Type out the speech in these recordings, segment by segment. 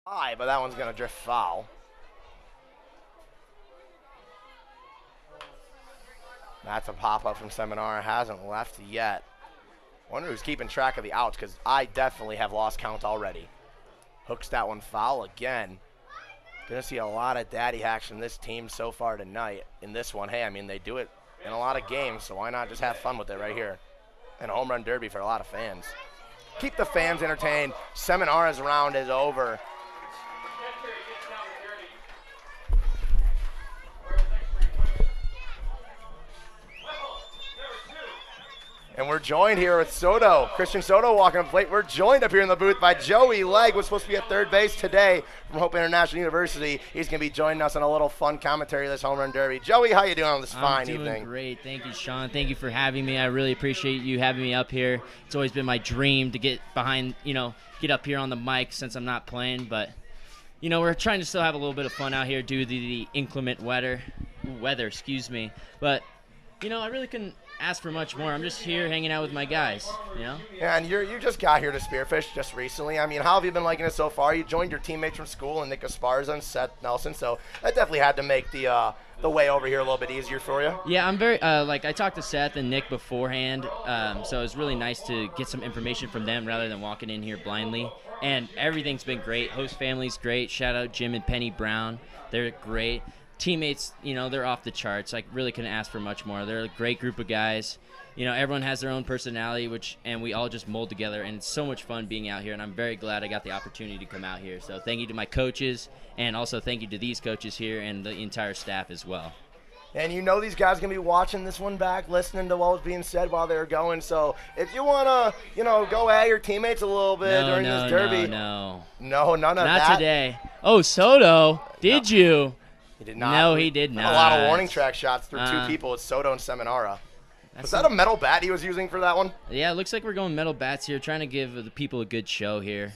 high, but that one's going to drift foul. That's a pop-up from Seminar. Hasn't left yet. Wonder who's keeping track of the outs, because I definitely have lost count already. Hooks that one foul again. Gonna see a lot of daddy hacks from this team so far tonight. In this one, hey, I mean, they do it in a lot of games, so why not just have fun with it right here? And a home run derby for a lot of fans. Keep the fans entertained. Seminara's round is over. And we're joined here with Soto, Christian Soto walking up plate. We're joined up here in the booth by Joey Legg, was supposed to be at third base today from Hope International University. He's going to be joining us on a little fun commentary of this home run derby. Joey, how you doing on this fine evening? I'm doing great. Thank you, Sean. Thank you for having me. I really appreciate you having me up here. It's always been my dream to get behind, get up here on the mic since I'm not playing. But, we're trying to still have a little bit of fun out here due to the inclement weather. But, I really couldn't ask for much more. I'm just here hanging out with my guys, Yeah, and you just got here to Spearfish just recently. I mean, how have you been liking it so far? You joined your teammates from school, and Nick Esparza and Seth Nelson, so that definitely had to make the way over here a little bit easier for you. Yeah, I'm very I talked to Seth and Nick beforehand, so it was really nice to get some information from them rather than walking in here blindly. And everything's been great. Host family's great. Shout out Jim and Penny Brown. They're great. Teammates, they're off the charts. I really couldn't ask for much more. They're a great group of guys. Everyone has their own personality, and we all just mold together, and it's so much fun being out here, and I'm very glad I got the opportunity to come out here. So thank you to my coaches, and also thank you to these coaches here and the entire staff as well. And these guys are going to be watching this one back, listening to what was being said while they were going. So if you want to, go at your teammates a little bit during this derby. No, none of that. Not today. Oh, Soto, did you? He did not. No, he did not. A lot of warning track shots through two people with Soto and Seminara. Was that a metal bat he was using for that one? Yeah, it looks like we're going metal bats here, trying to give the people a good show here.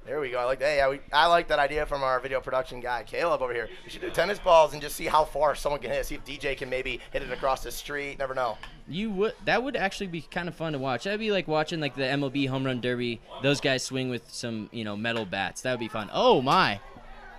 There we go. I like that idea from our video production guy, Caleb, over here. We should do tennis balls and just see how far someone can hit it. See if DJ can maybe hit it across the street. Never know. That would actually be kind of fun to watch. That'd be like watching the MLB home run derby. Those guys swing with some metal bats. That would be fun. Oh my.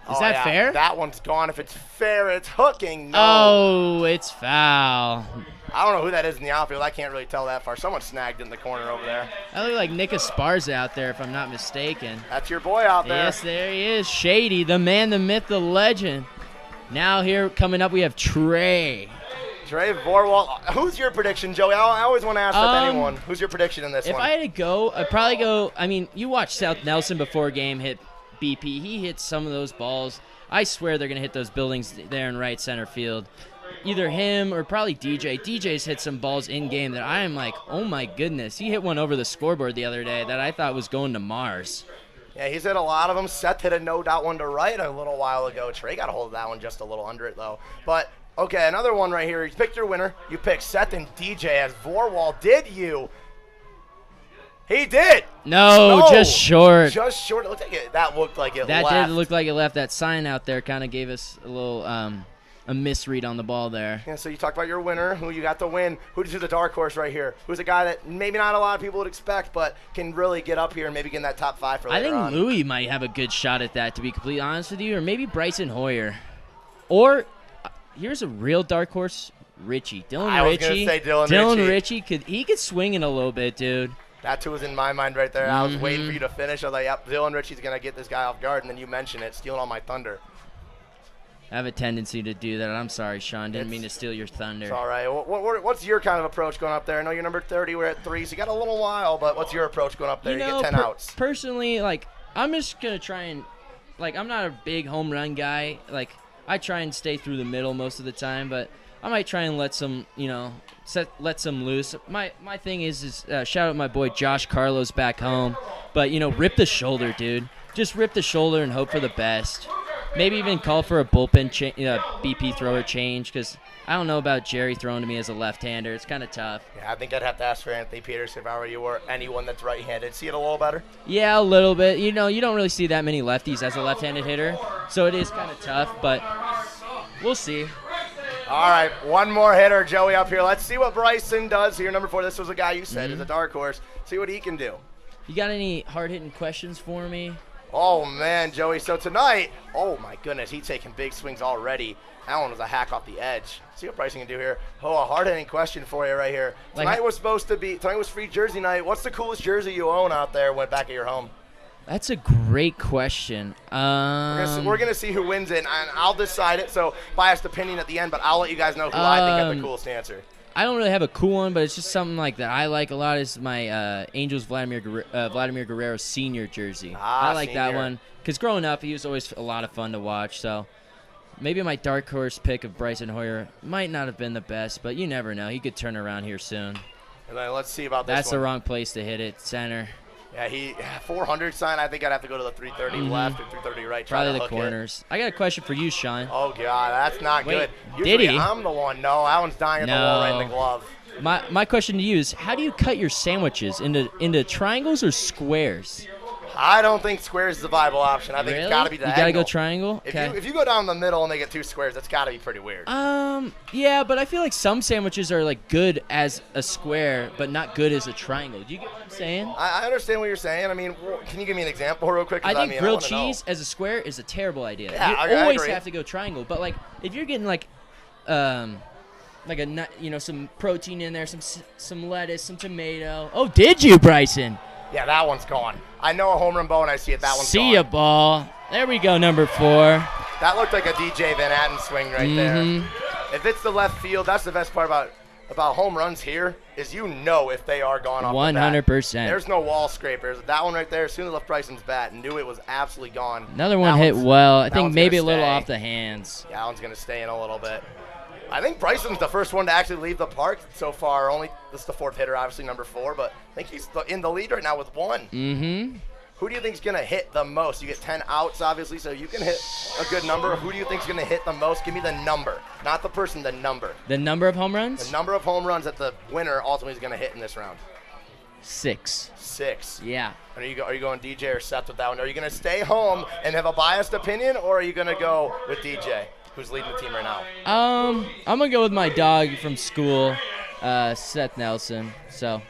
Is that fair? That one's gone. If it's fair, it's hooking. No. Oh, it's foul. I don't know who that is in the outfield. I can't really tell that far. Someone snagged in the corner over there. I look like Nick Esparza out there, if I'm not mistaken. That's your boy out there. Yes, there he is. Shady, the man, the myth, the legend. Now here coming up, we have Trey. Trey Vorwalt. Who's your prediction, Joey? I always want to ask that to anyone. Who's your prediction in this one? If I had to go, I'd probably go. I mean, you watched Seth Nelson before game hit BP. He hits some of those balls. I swear they're going to hit those buildings there in right center field. Either him or probably DJ. DJ's hit some balls in-game that I am like, oh, my goodness. He hit one over the scoreboard the other day that I thought was going to Mars. Yeah, he's hit a lot of them. Seth hit a no-doubt one to right a little while ago. Trey got a hold of that one just a little under it, though. But, okay, another one right here. You picked your winner. You picked Seth and DJ as Vorwall. Did you? He did. No, just short. Just short. That looked like it left. That did look like it left. That sign out there kind of gave us a little a misread on the ball there. Yeah, so you talked about your winner, who you got to win. Who did you do the dark horse right here? Who's a guy that maybe not a lot of people would expect, but can really get up here and maybe get in that top 5 for later on? I think Louis might have a good shot at that, to be completely honest with you, or maybe Bryson Hoyer. Or here's a real dark horse, Richie. Dylan Ritchie. I was going to say Dylan Ritchie. Could swing it a little bit, dude. That too was in my mind right there. I was waiting for you to finish. I was like, yep, Dylan Ritchie's going to get this guy off guard, and then you mention it, stealing all my thunder. I have a tendency to do that. I'm sorry, Sean. Didn't mean to steal your thunder. It's all right. What's your kind of approach going up there? I know you're number 30. We're at 3, so you got a little while, but what's your approach going up there? You get 10 outs. Personally, I'm just going to try and, I'm not a big home run guy. I try and stay through the middle most of the time, but I might try and let some, let some loose. My thing is shout out my boy Josh Carlos back home, but, rip the shoulder, dude. Just rip the shoulder and hope for the best. Maybe even call for a bullpen BP thrower change, because I don't know about Jerry throwing to me as a left-hander. It's kind of tough. Yeah, I think I'd have to ask for Anthony Peters if I were you or anyone that's right-handed. See it a little better? Yeah, a little bit. You don't really see that many lefties as a left-handed hitter, so it is kind of tough, but we'll see. All right, one more hitter, Joey, up here. Let's see what Bryson does here. Number 4, this was a guy you said is a dark horse. See what he can do. You got any hard-hitting questions for me? Oh, man, Joey. So tonight, oh, my goodness, he's taking big swings already. That one was a hack off the edge. See what Bryson can do here. Oh, a hard-hitting question for you right here. Tonight was free jersey night. What's the coolest jersey you own out there back at your home? That's a great question. We're going to see who wins it, and I'll decide it. So biased opinion at the end, but I'll let you guys know who I think has the coolest answer. I don't really have a cool one, but it's just something like that I like a lot is my Angels Vladimir Guerrero senior jersey. I like senior. that one because growing up, he was always a lot of fun to watch. So maybe my dark horse pick of Bryson Hoyer might not have been the best, but you never know. He could turn around here soon. And then let's see about this That's one. the wrong place to hit it, center. Yeah, 400 sign. I think I'd have to go to the 330 left or 330 right. Probably the corners. I got a question for you, Sean. Oh, God, that's not good. Did Usually he? I'm the one. No, that one's dying at the wall right in the glove. My question to you is, how do you cut your sandwiches into triangles or squares? I don't think squares is a viable option. I think it's got to be diagonal. You got to go triangle? If you go down the middle and they get 2 squares, that's got to be pretty weird. Yeah, but I feel like some sandwiches are like good as a square, but not good as a triangle. Do you get what I'm saying? I understand what you're saying. I mean, can you give me an example real quick? I think grilled cheese as a square is a terrible idea. Yeah, you I always agree. have to go triangle. But like if you're getting like some protein in there, some lettuce, some tomato. Oh, did you, Bryson? Yeah, that one's gone. I know a home run ball when I see it. That one's gone. See ya, ball. There we go, number 4. That looked like a DJ Van Atten swing right there. If it's the left field, that's the best part about home runs here is if they are gone off the bat. 100%. There's no wall scrapers. That one right there, as soon as left Bryson's bat, knew it was absolutely gone. Another one hit well. I think maybe a little off the hands. Yeah, that one's going to stay in a little bit. I think Bryson's the first one to actually leave the park so far. This is the 4th hitter, obviously number 4, but I think he's in the lead right now with 1. Who do you think is going to hit the most? You get 10 outs, obviously, so you can hit a good number. Who do you think is going to hit the most? Give me the number, not the person, the number. The number of home runs? The number of home runs that the winner ultimately is going to hit in this round. 6. 6. Yeah. Are you going DJ or Seth with that one? Are you going to stay home and have a biased opinion, or are you going to go with DJ, who's leading the team right now? I'm going to go with my dog from school, Seth Nelson. So.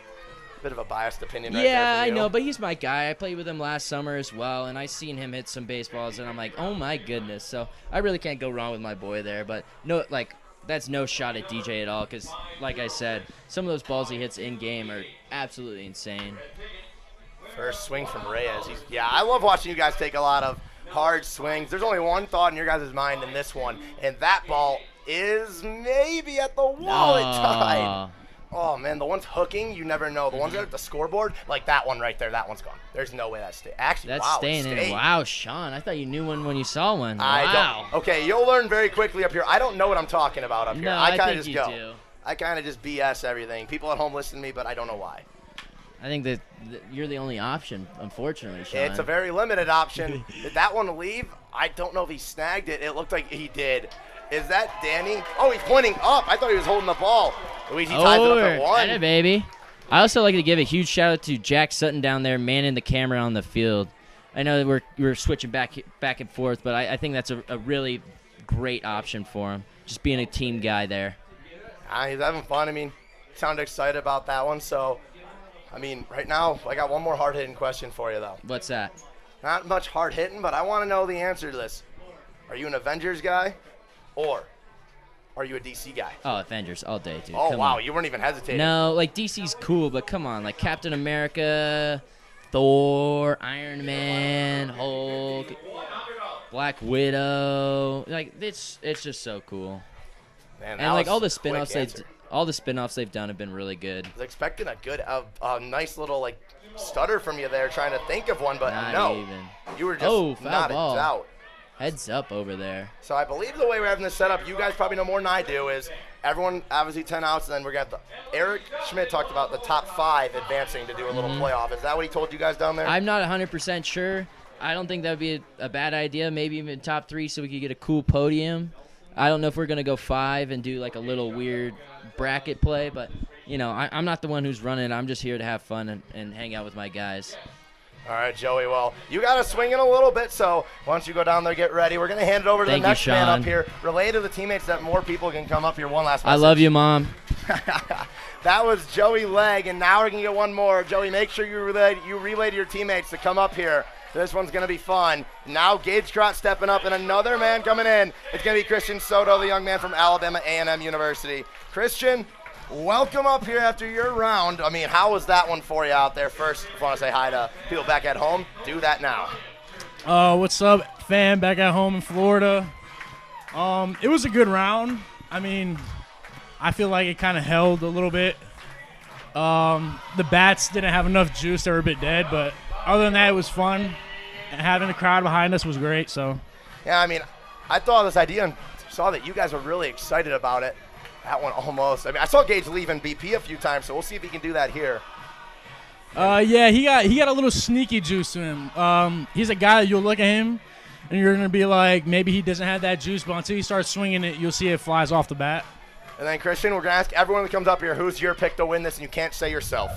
Bit of a biased opinion right there. Yeah, I know, but he's my guy. I played with him last summer as well, and I seen him hit some baseballs, and I'm like, oh my goodness. So I really can't go wrong with my boy there. But that's no shot at DJ at all, because like I said, some of those balls he hits in game are absolutely insane. First swing from Reyes. I love watching you guys take a lot of hard swings. There's only one thought in your guys' mind in this one, and that ball is maybe at the wall. It tied. Oh, man, the one's hooking, you never know. The ones that are at the scoreboard, like that one right there, that one's gone. There's no way that's staying. Actually, that's wow, staying in. Wow, Sean, I thought you knew one when you saw one. Wow. Okay, you'll learn very quickly up here. I don't know what I'm talking about up here. No, I kind think of just you go. do. I kind of just BS everything. People at home listen to me, but I don't know why. I think that you're the only option, unfortunately, Sean. It's a very limited option. Did that one leave? I don't know if he snagged it. It looked like he did. Is that Danny? Oh, he's pointing up. I thought he was holding the ball. Luigi ties it up at 1. It, baby. I also like to give a huge shout out to Jack Sutton down there, manning the camera on the field. I know that we're switching back and forth, but I think that's a really great option for him. Just being a team guy there. He's having fun. I mean, sounded excited about that one. So, I mean, right now I got one more hard-hitting question for you, though. What's that? Not much hard-hitting, but I want to know the answer to this. Are you an Avengers guy? Or are you a DC guy? Oh, Avengers all day, dude. Oh, Come wow. on. You weren't even hesitating. No, like DC's cool, but come on. Like Captain America, Thor, Iron Man, Hulk, Black Widow. Like, it's just so cool. Man, and like all the spin-offs they've done have been really good. I was expecting a nice little like stutter from you there trying to think of one, but not even. You were just not in doubt. Heads up over there. So I believe the way we're having this set up, you guys probably know more than I do, is everyone obviously 10 outs, and then we're going to have Eric Schmidt talked about the top 5 advancing to do a little playoff. Is that what he told you guys down there? I'm not 100% sure. I don't think that would be a bad idea. Maybe even top 3 so we could get a cool podium. I don't know if we're going to go 5 and do like a little weird bracket play, but, you know, I'm not the one who's running. I'm just here to have fun and hang out with my guys. All right, Joey. Well, you got to swing in a little bit, so once you go down there, get ready. We're going to hand it over to the next man up here. Relay to the teammates that more people can come up here. One last message. I love you, Mom. That was Joey Legg, and now we're going to get one more. Joey, make sure you relay to your teammates to come up here. This one's going to be fun. Now Gage Trott stepping up, and another man coming in. It's going to be Christian Soto, the young man from Alabama A&M University. Christian, welcome up here after your round. I mean, how was that one for you out there? First, if you want to say hi to people back at home, do that now. What's up, fam, back at home in Florida? It was a good round. I mean, I feel like it kind of held a little bit. The bats didn't have enough juice. They were a bit dead, but other than that, it was fun. And having the crowd behind us was great. So, yeah, I mean, I thought of this idea and saw that you guys were really excited about it. That one almost. I mean, I saw Gage leaving BP a few times, so we'll see if he can do that here. Yeah, he got a little sneaky juice to him. He's a guy that you'll look at him, and you're gonna be like, maybe he doesn't have that juice, but until he starts swinging it, you'll see it flies off the bat. And then Christian, we're gonna ask everyone that comes up here, who's your pick to win this, and you can't say yourself.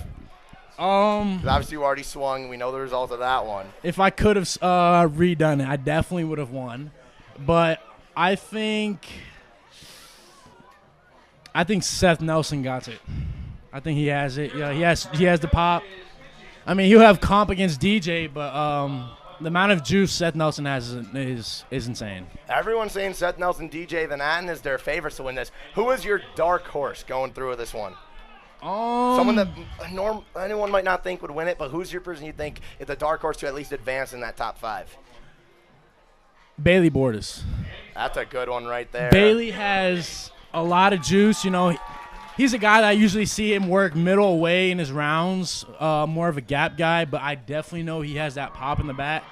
'Cause obviously you already swung. We know the result of that one. If I could have redone it, I definitely would have won. But I think Seth Nelson got it. I think he has it. Yeah, he has the pop. I mean, he'll have comp against DJ, but the amount of juice Seth Nelson has is insane. Everyone's saying Seth Nelson, DJ Van Atten is their favorites to win this. Who is your dark horse going through with this one? Someone that anyone might not think would win it, but who's your person you think is the dark horse to at least advance in that top 5? Bailey Bordas. That's a good one right there. Bailey has a lot of juice. You know, he's a guy that I usually see him work middle away in his rounds, more of a gap guy, but I definitely know he has that pop in the bat.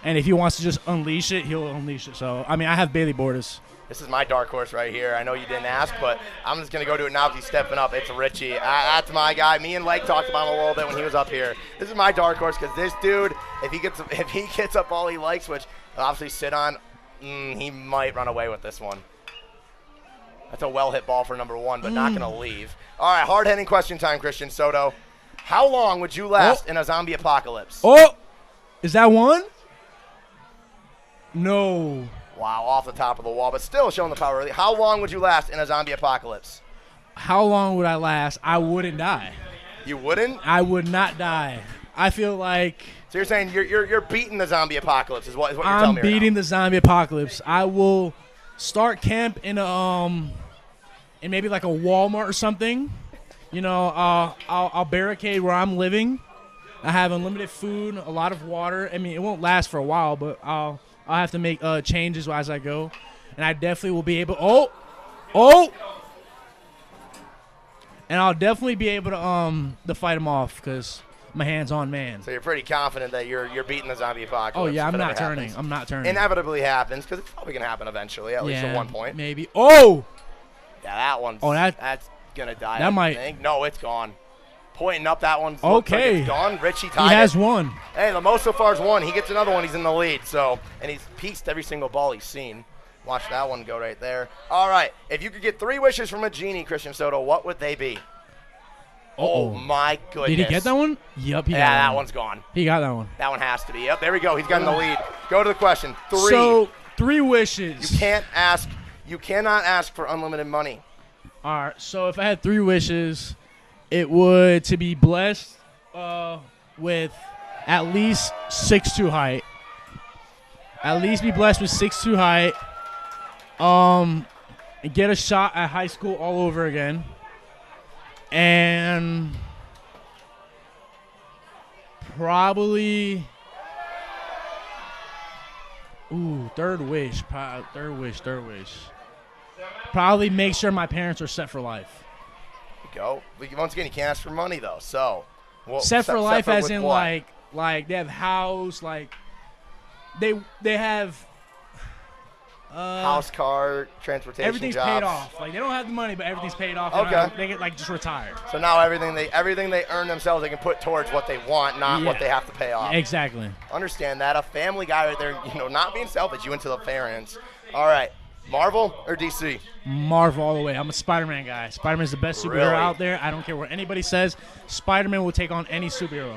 And if he wants to just unleash it, he'll unleash it. So, I mean, I have Bailey Bordas. This is my dark horse right here. I know you didn't ask, but I'm just going to go to it now because he's stepping up. It's Richie. That's my guy. Me and Legg talked about him a little bit when he was up here. This is my dark horse because this dude, if he gets up all he likes, which obviously sit on, he might run away with this one. That's a well-hit ball for number 1, but not going to leave. All right, hard-hitting question time, Christian Soto. How long would you last in a zombie apocalypse? Oh, is that one? No. Wow, off the top of the wall, but still showing the power. How long would you last in a zombie apocalypse? How long would I last? I wouldn't die. You wouldn't? I would not die. I feel like. So you're saying you're beating the zombie apocalypse is what you're telling me right now. I'm beating the zombie apocalypse. I will start camp in maybe like a Walmart or something. You know, I'll barricade where I'm living. I have unlimited food, a lot of water. I mean, it won't last for a while, but I'll have to make changes as I go, and I definitely will be able. And I'll definitely be able to fight him off because my hands-on man. So you're pretty confident that you're beating the zombie apocalypse. Oh yeah, I'm not turning. I'm not turning. Inevitably happens because it's probably gonna happen eventually, at least at one point. Maybe. Oh. Yeah, that one's. Oh, that's gonna die. That might. Think. No, it's gone. Pointing up, that one's okay. Like it's gone. Richie tied He has one. Hey, Lamos so far is one. He gets another one. He's in the lead. So, and he's pieced every single ball he's seen. Watch that one go right there. All right. If you could get 3 wishes from a genie, Christian Soto, what would they be? Oh my goodness. Did he get that one? Yep, he got that one. One's gone. He got that one. That one has to be. Yep, there we go. He's got in the lead. Go to the question. 3. So, 3 wishes. You cannot ask for unlimited money. All right. So, if I had 3 wishes, it would to be blessed with at least 6'2" height. At least be blessed with 6'2" height. And get a shot at high school all over again. And probably, third wish. Probably make sure my parents are set for life. Go. Once again, you can't ask for money though. So, set for life, as in what? like they have house, like they have house, car, transportation, everything's jobs. paid off. Like they don't have the money, but everything's paid off. Okay. They get like just retired. So now everything they earn themselves, they can put towards what they want, not what they have to pay off. Exactly. Understand that. A family guy right there, not being selfish. You went to the parents. All right. Marvel or DC? Marvel all the way. I'm a Spider-Man guy. Spider-Man's the best superhero out there. I don't care what anybody says. Spider-Man will take on any superhero.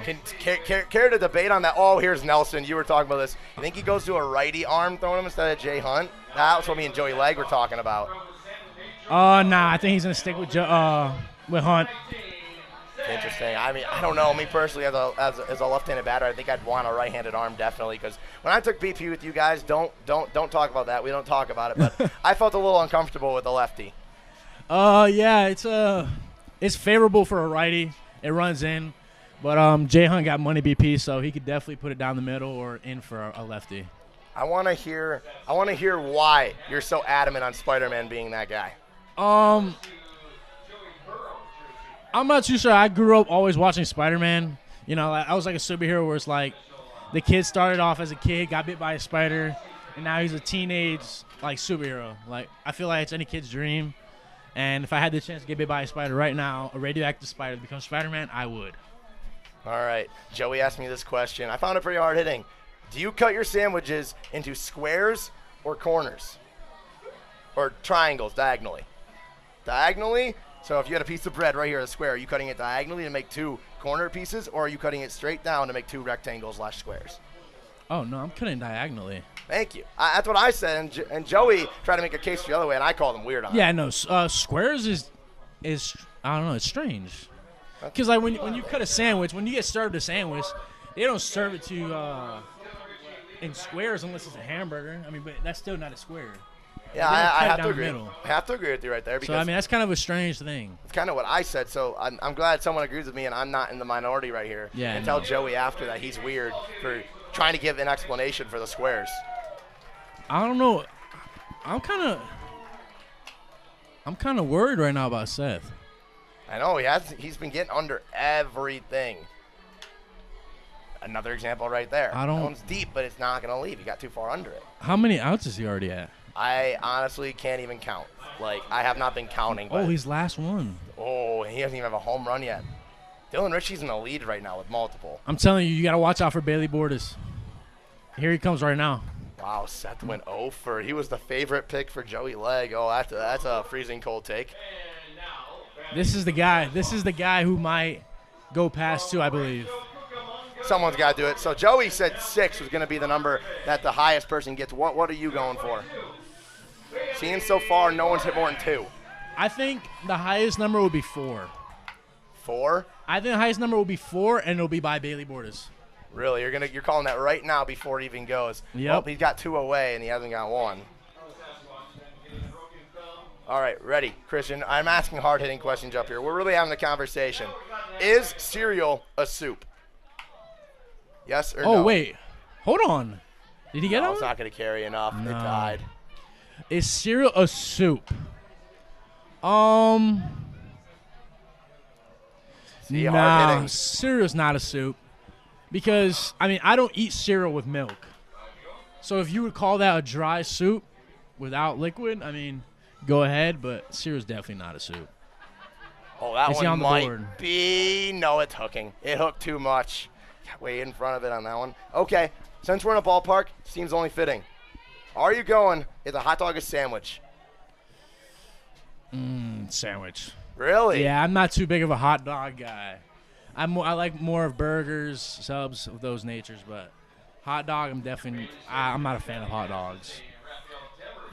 Care to debate on that? Oh, here's Nelson. You were talking about this. You think he goes to a righty arm throwing him instead of Jay Hunt? That's what me and Joey Legg were talking about. Nah. I think he's gonna stick with Hunt. Interesting. I mean, I don't know. Me personally, as a left-handed batter, I think I'd want a right-handed arm definitely. Because when I took BP with you guys, don't talk about that. We don't talk about it. But I felt a little uncomfortable with the lefty. Yeah, it's favorable for a righty. It runs in, but Jay Hunt got money BP, so he could definitely put it down the middle or in for a lefty. I want to hear why you're so adamant on Spider-Man being that guy. I'm not too sure. I grew up always watching Spider-Man. You know, I was like a superhero where it's like the kid started off as a kid, got bit by a spider, and now he's a teenage like superhero. Like I feel like it's any kid's dream. And if I had the chance to get bit by a spider right now, a radioactive spider to become Spider-Man, I would. All right. Joey asked me this question. I found it pretty hard hitting. Do you cut your sandwiches into squares or corners? Or triangles, diagonally? Diagonally? So if you had a piece of bread right here, a square, are you cutting it diagonally to make 2 corner pieces, or are you cutting it straight down to make 2 rectangles/squares? Oh, no, I'm cutting diagonally. Thank you. That's what I said, and Joey tried to make a case the other way, and I called him weird on it. Yeah, no, squares is I don't know, it's strange. Because like when you cut a sandwich, when you get served a sandwich, they don't serve it to in squares unless it's a hamburger. I mean, but that's still not a square. Yeah, I have to agree. I have to agree with you right there. Because so, I mean, that's kind of a strange thing. It's kind of what I said, so I'm glad someone agrees with me, and I'm not in the minority right here. Yeah, and tell Joey after that he's weird for trying to give an explanation for the squares. I don't know. I'm kind of worried right now about Seth. I know, he's been getting under everything. Another example right there. That one's deep, but it's not going to leave. He got too far under it. How many outs is he already at? I honestly can't even count. Like, I have not been counting. But he's last one. Oh, and he doesn't even have a home run yet. Dylan Ritchie's in the lead right now with multiple. I'm telling you, you got to watch out for Bailey Bordas. Here he comes right now. Wow, Seth went 0 for. He was the favorite pick for Joey Legg. Oh, that's a freezing cold take. This is the guy. This is the guy who might go past 2, I believe. Someone's got to do it. So Joey said 6 was going to be the number that the highest person gets. What are you going for? Seeing so far, no one's hit more than 2. I think the highest number will be 4. 4? I think the highest number will be 4, and it'll be by Bailey Bordas. Really? You're calling that right now before it even goes? Yep. Well, he's got 2 away, and he hasn't got 1. All right, ready, Christian. I'm asking hard-hitting questions up here. We're really having a conversation. Is cereal a soup? Yes or no? Oh, wait. Hold on. Did he get it? It's not going to carry enough. No. It died. Is cereal a soup? Nah, cereal's not a soup. Because, I mean, I don't eat cereal with milk. So if you would call that a dry soup without liquid, I mean, go ahead, but cereal's definitely not a soup. Oh, that Is one he on the might board? be. No, it's hooking. It hooked too much. Got way in front of it on that one. Okay, since we're in a ballpark, seems only fitting. Are you going, is a hot dog a sandwich? Sandwich. Really? Yeah, I'm not too big of a hot dog guy. I like more of burgers, subs of those natures, but hot dog, I'm not a fan of hot dogs.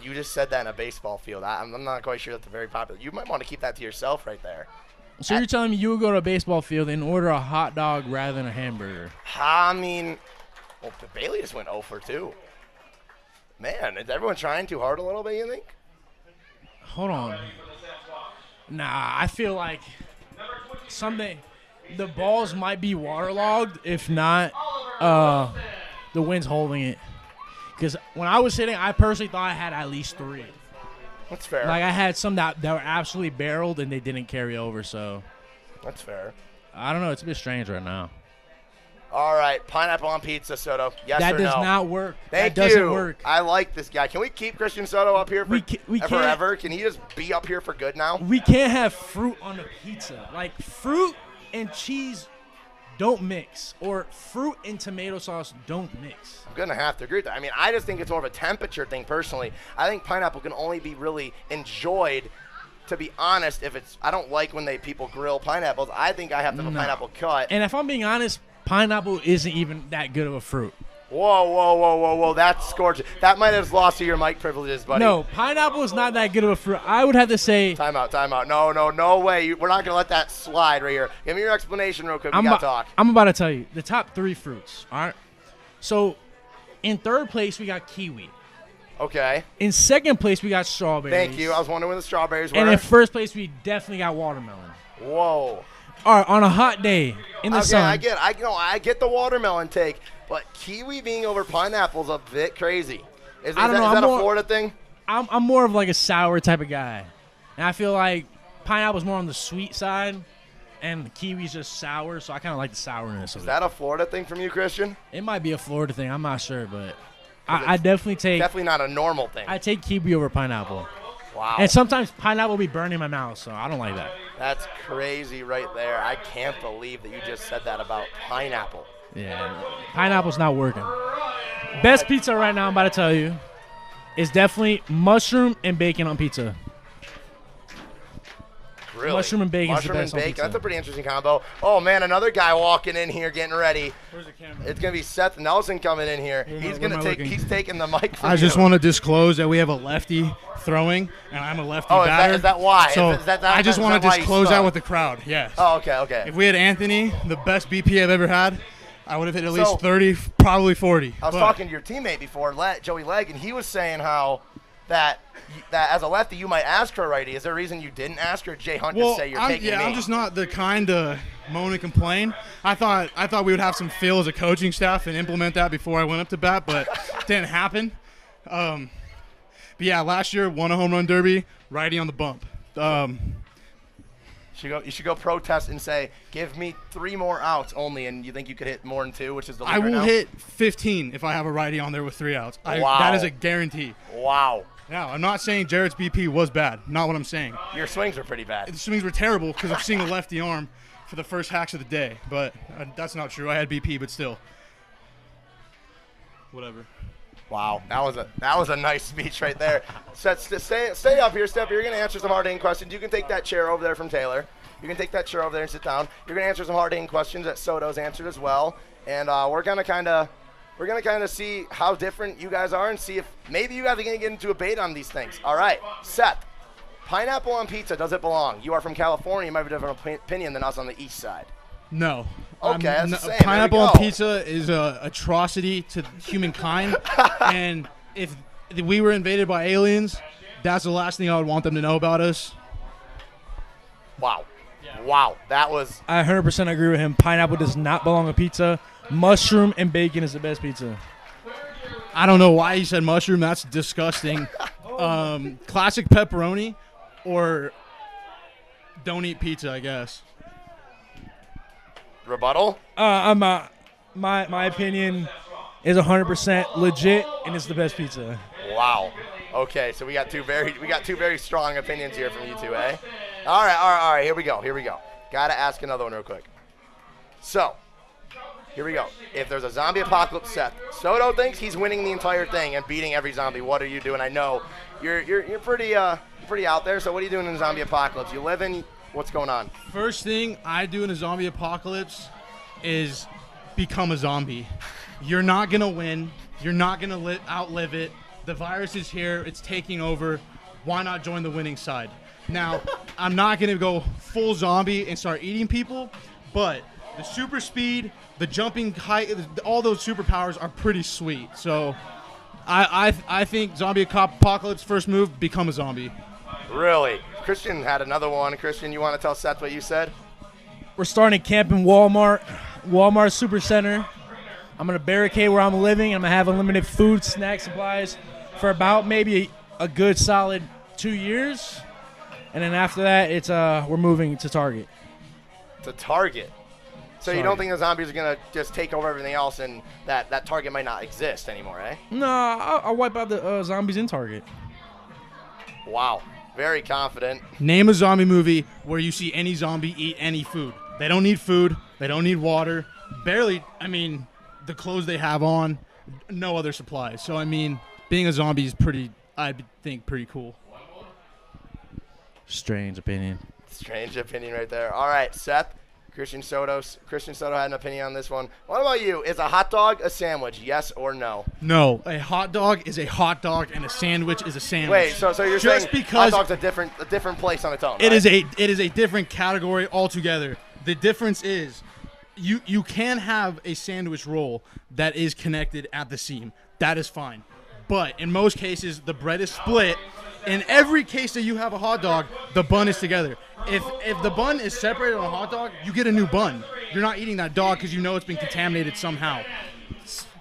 You just said that in a baseball field. I'm not quite sure that's very popular. You might want to keep that to yourself right there. So you're telling me you would go to a baseball field and order a hot dog rather than a hamburger? I mean, well, Bailey just went 0 for 2. Man, is everyone trying too hard a little bit, you think? Hold on. Nah, I feel like someday the balls might be waterlogged. If not, the wind's holding it. Because when I was hitting, I personally thought I had at least 3. That's fair. Like I had some that were absolutely barreled and they didn't carry over. So that's fair. I don't know. It's a bit strange right now. All right, pineapple on pizza, Soto. Yes or no? That does not work. Thank that you. doesn't work. I like this guy. Can we keep Christian Soto up here forever? Can he just be up here for good now? We can't have fruit on a pizza. Like fruit and cheese don't mix, or fruit and tomato sauce don't mix. I'm going to have to agree with that. I mean, I just think it's more of a temperature thing personally. I think pineapple can only be really enjoyed, to be honest, if it's – I don't like when people grill pineapples. I think I have to have a pineapple cut. And if I'm being honest, pineapple isn't even that good of a fruit. Whoa, whoa, whoa, whoa, whoa. That's scorching. That might have lost you your mic privileges, buddy. No, pineapple is not that good of a fruit. I would have to say. Time out. No way. We're not going to let that slide right here. Give me your explanation real quick. We got to talk. I'm about to tell you the top 3 fruits. All right. So, in third place, we got kiwi. Okay. In second place, we got strawberries. Thank you. I was wondering where the strawberries were. And in first place, we definitely got watermelon. Whoa. All right, on a hot day in the sun. I get the watermelon take, but kiwi being over pineapple is a bit crazy. Is that a Florida thing? I'm more of like a sour type of guy, and I feel like pineapple's more on the sweet side, and the kiwi's just sour. So I kind of like the sourness of it. Is that a Florida thing from you, Christian? It might be a Florida thing. I'm not sure, but I definitely take. Definitely not a normal thing. I take kiwi over pineapple. Wow. And sometimes pineapple will be burning my mouth, so I don't like that. That's crazy right there. I can't believe that you just said that about pineapple. Yeah, pineapple's not working. Best pizza right now, I'm about to tell you, is definitely mushroom and bacon on pizza. Really? Mushroom and bacon is the best and on bacon. pizza. That's a pretty interesting combo. Oh, man, another guy walking in here getting ready. Where's the camera? It's going to be Seth Nelson coming in here. He's taking the mic from I just you. want to disclose that we have a lefty throwing, and I'm a lefty batter. Is that why? So I just want to why you disclose that suck? with the crowd. Yes. Oh, okay. If we had Anthony, the best BP I've ever had, I would have hit at least 30, probably 40. I was talking to your teammate before, Joey Legg, and he was saying how that as a lefty you might ask for a righty. Is there a reason you didn't ask, or Jay Hunt just say you're taking me? I'm just not the kind to moan and complain. I thought we would have some feel as a coaching staff and implement that before I went up to bat, but it didn't happen. But yeah, last year won a home run derby, righty on the bump. You should go protest and say, give me 3 more outs only, and you think you could hit more than 2, which is the league I will right now? hit 15 if I have a righty on there with 3 outs. Wow. That is a guarantee. Wow. Now, I'm not saying Jarrett's BP was bad. Not what I'm saying. Your swings are pretty bad. The swings were terrible because I'm seeing a lefty arm for the first hacks of the day. But that's not true. I had BP, but still. Whatever. Wow, that was a nice speech right there. Stay up here, Step. You're going to answer some hard-hitting questions. You can take that chair over there from Taylor. You can take that chair over there and sit down. You're going to answer some hard-hitting questions that Soto's answered as well. And we're going to kind of see how different you guys are and see if maybe you guys are going to get into a debate on these things. All right, Seth, pineapple on pizza, does it belong? You are from California. You might have a different opinion than us on the east side. No. Okay, that's the same. Pineapple There we on go. pizza is an atrocity to humankind. And if we were invaded by aliens, that's the last thing I would want them to know about us. Wow. Wow, that was I 100% agree with him. Pineapple does not belong on pizza. Mushroom and bacon is the best pizza. I don't know why you said mushroom. That's disgusting. Classic pepperoni or don't eat pizza, I guess. rebuttal. My opinion is 100% legit, and it's the best pizza. Wow. Okay, so we got two very strong opinions here from you two, eh? All right. Here we go. Gotta ask another one real quick. So, here we go. If there's a zombie apocalypse, Seth, Soto thinks he's winning the entire thing and beating every zombie. What are you doing? I know you're pretty out there. So what are you doing in the zombie apocalypse? You living? What's going on? First thing I do in a zombie apocalypse is become a zombie. You're not gonna win. You're not gonna outlive it. The virus is here. It's taking over. Why not join the winning side? Now, I'm not going to go full zombie and start eating people, but the super speed, the jumping height, all those superpowers are pretty sweet. So I think zombie apocalypse first move, become a zombie. Really? Christian had another one. Christian, you want to tell Seth what you said? We're starting camp in Walmart Super Center. I'm going to barricade where I'm living. I'm going to have unlimited food, snack supplies for about maybe a good solid 2 years. And then after that, it's we're moving to Target. To Target. So Sorry. You don't think the zombies are going to just take over everything else and that Target might not exist anymore, eh? No, I'll wipe out the zombies in Target. Wow. Very confident. Name a zombie movie where you see any zombie eat any food. They don't need food. They don't need water. Barely, the clothes they have on, no other supplies. So, being a zombie is I think, pretty cool. Strange opinion. Strange opinion right there. All right, Seth, Christian Soto had an opinion on this one. What about you? Is a hot dog a sandwich? Yes or no? No, a hot dog is a hot dog, and a sandwich is a sandwich. Wait, so you're just saying because hot dog's a different place on its own? it right? is a different category altogether. The difference is you can have a sandwich roll that is connected at the seam. That is fine. But in most cases, the bread is split. In every case that you have a hot dog, the bun is together. If the bun is separated on a hot dog, you get a new bun. You're not eating that dog because you know it's been contaminated somehow.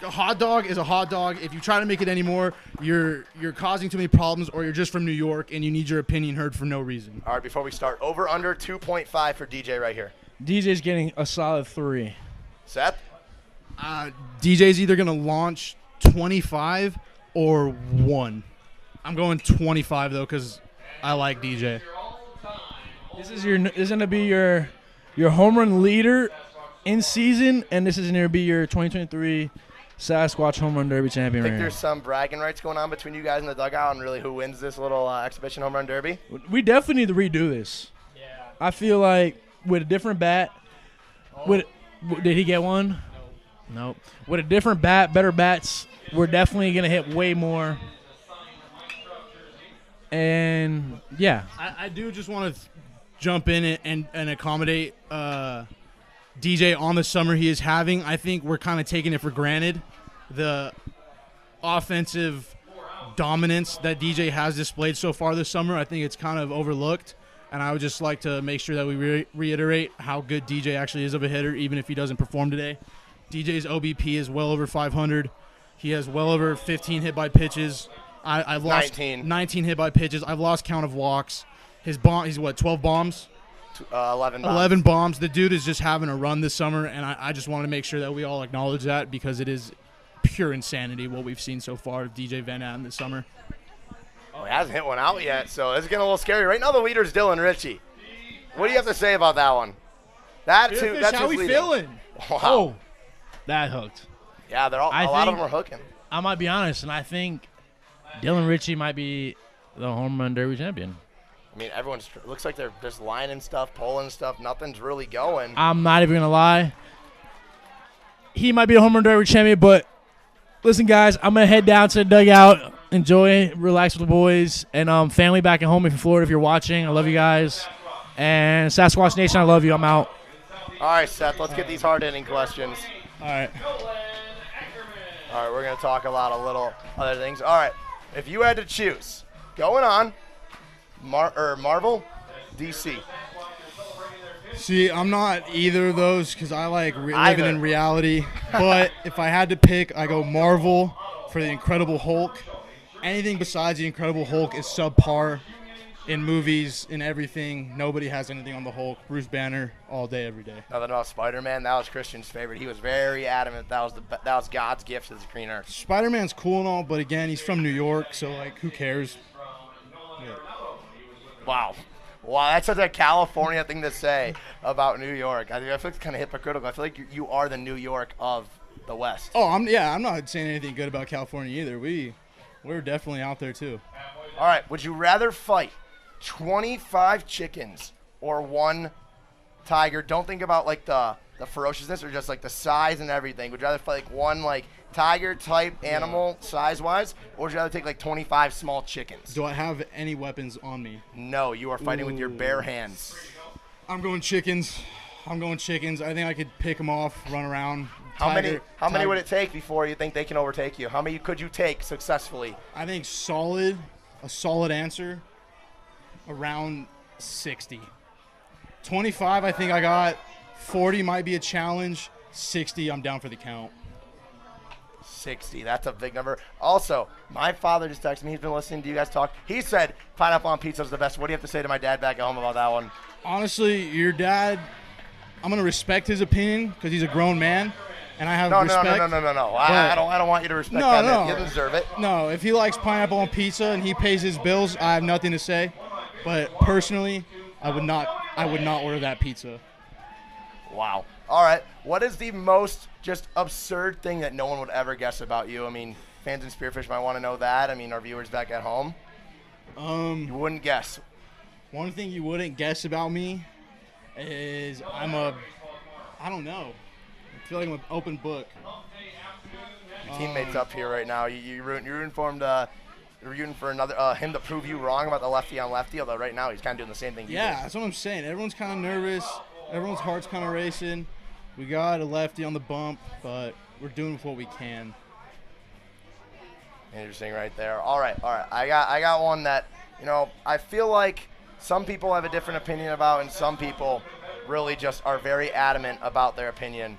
A hot dog is a hot dog. If you try to make it anymore, you're causing too many problems, or you're just from New York and you need your opinion heard for no reason. All right, before we start, over under 2.5 for DJ right here. DJ's getting a solid 3. Seth? DJ's either going to launch 25 or 1. I'm going 25 though because I like DJ. This is going to be your home run leader in season, and this is going to be your 2023 Sasquatch Home Run Derby champion. I think right there's some bragging rights going on between you guys in the dugout and really who wins this little exhibition home run derby. We definitely need to redo this. Yeah. I feel like with a different bat, did he get one? Nope. With a different bat, better bats, we're definitely going to hit way more. And, yeah. I do just want to jump in and accommodate DJ on the summer he is having. I think we're kind of taking it for granted. The offensive dominance that DJ has displayed so far this summer, I think it's kind of overlooked. And I would just like to make sure that we reiterate how good DJ actually is of a hitter, even if he doesn't perform today. DJ's OBP is well over 500. He has well over 15 hit by pitches. I've lost 19 hit by pitches. I've lost count of walks. He's 12 bombs? 11 bombs. 11 bombs. The dude is just having a run this summer, and I just want to make sure that we all acknowledge that because it is pure insanity what we've seen so far of DJ Van Atten this summer. Oh, he hasn't hit one out yet, so it's getting a little scary. Right now the leader is Dylan Ritchie. What do you have to say about that one? That's how we feeling? Wow. Oh, that hooked. Yeah, a lot of them are hooking. I might be honest, and I think Dylan Ritchie might be the home run derby champion. I mean, looks like they're just lining stuff, pulling stuff. Nothing's really going. I'm not even going to lie. He might be a home run derby champion, but listen, guys, I'm going to head down to the dugout, enjoy, relax with the boys, and family back at home in Florida if you're watching. I love you guys. And Sasquatch Nation, I love you. I'm out. All right, Seth, let's get these hard-hitting questions. All right. All right, we're going to talk about a little other things. All right, if you had to choose, going on, Marvel, DC. See, I'm not either of those because I like living in reality. But if I had to pick, I go Marvel for the Incredible Hulk. Anything besides the Incredible Hulk is subpar in movies, in everything. Nobody has anything on the Hulk. Bruce Banner, all day, every day. Nothing about Spider-Man. That was Christian's favorite. He was very adamant that was God's gift to the Green Earth. Spider-Man's cool and all, but again, he's from New York, so like, who cares? Yeah. Wow, that's such a California thing to say about New York. I feel like it's kind of hypocritical. I feel like you are the New York of the West. Oh, I'm not saying anything good about California either. We're definitely out there too. All right, would you rather fight 25 chickens or 1 tiger? Don't think about like the ferociousness or just like the size and everything. Would you rather fight like 1 like tiger type animal size-wise, or would you rather take like 25 small chickens? Do I have any weapons on me? No, you are fighting with your bare hands. I'm going chickens. I think I could pick them off, run around. How many would it take before you think they can overtake you? How many could you take successfully? I think a solid answer, around 60. 25, I think I got. 40 might be a challenge. 60, I'm down for the count. 60, that's a big number. Also, my father just texted me. He's been listening to you guys talk. He said pineapple on pizza is the best. What do you have to say to my dad back at home about that one? Honestly, your dad, I'm going to respect his opinion because he's a grown man, and I have respect. No. I don't want you to respect that. No. You deserve it. No, if he likes pineapple on pizza and he pays his bills, I have nothing to say. But personally, I would not order that pizza. Wow. All right. What is the most just absurd thing that no one would ever guess about you? I mean, fans in Spearfish might want to know that. I mean, our viewers back at home. You wouldn't guess. One thing you wouldn't guess about me is I'm a I don't know. I feel like I'm an open book. Your teammates up here right now. You're rooting for him to. You're rooting for another him to prove you wrong about the lefty on lefty. Although right now he's kind of doing the same thing. Yeah, that's what I'm saying. Everyone's kind of nervous. Everyone's heart's kind of racing. We got a lefty on the bump, but we're doing what we can. Interesting right there. All right. I got one that, I feel like some people have a different opinion about, and some people really just are very adamant about their opinion.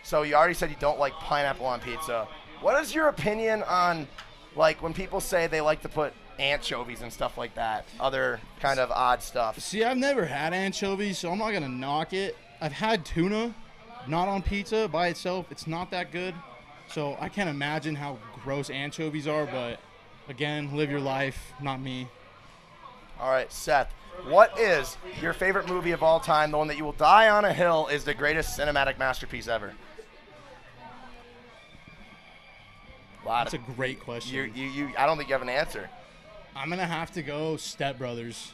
So you already said you don't like pineapple on pizza. What is your opinion on, like, when people say they like to put anchovies and stuff like that, other kind of odd stuff? See, I've never had anchovies, so I'm not going to knock it. I've had tuna, not on pizza by itself. It's not that good. So I can't imagine how gross anchovies are, but again, live your life, not me. All right, Seth, what is your favorite movie of all time? The one that you will die on a hill is the greatest cinematic masterpiece ever. That's a great question. I don't think you have an answer. I'm gonna have to go Step Brothers.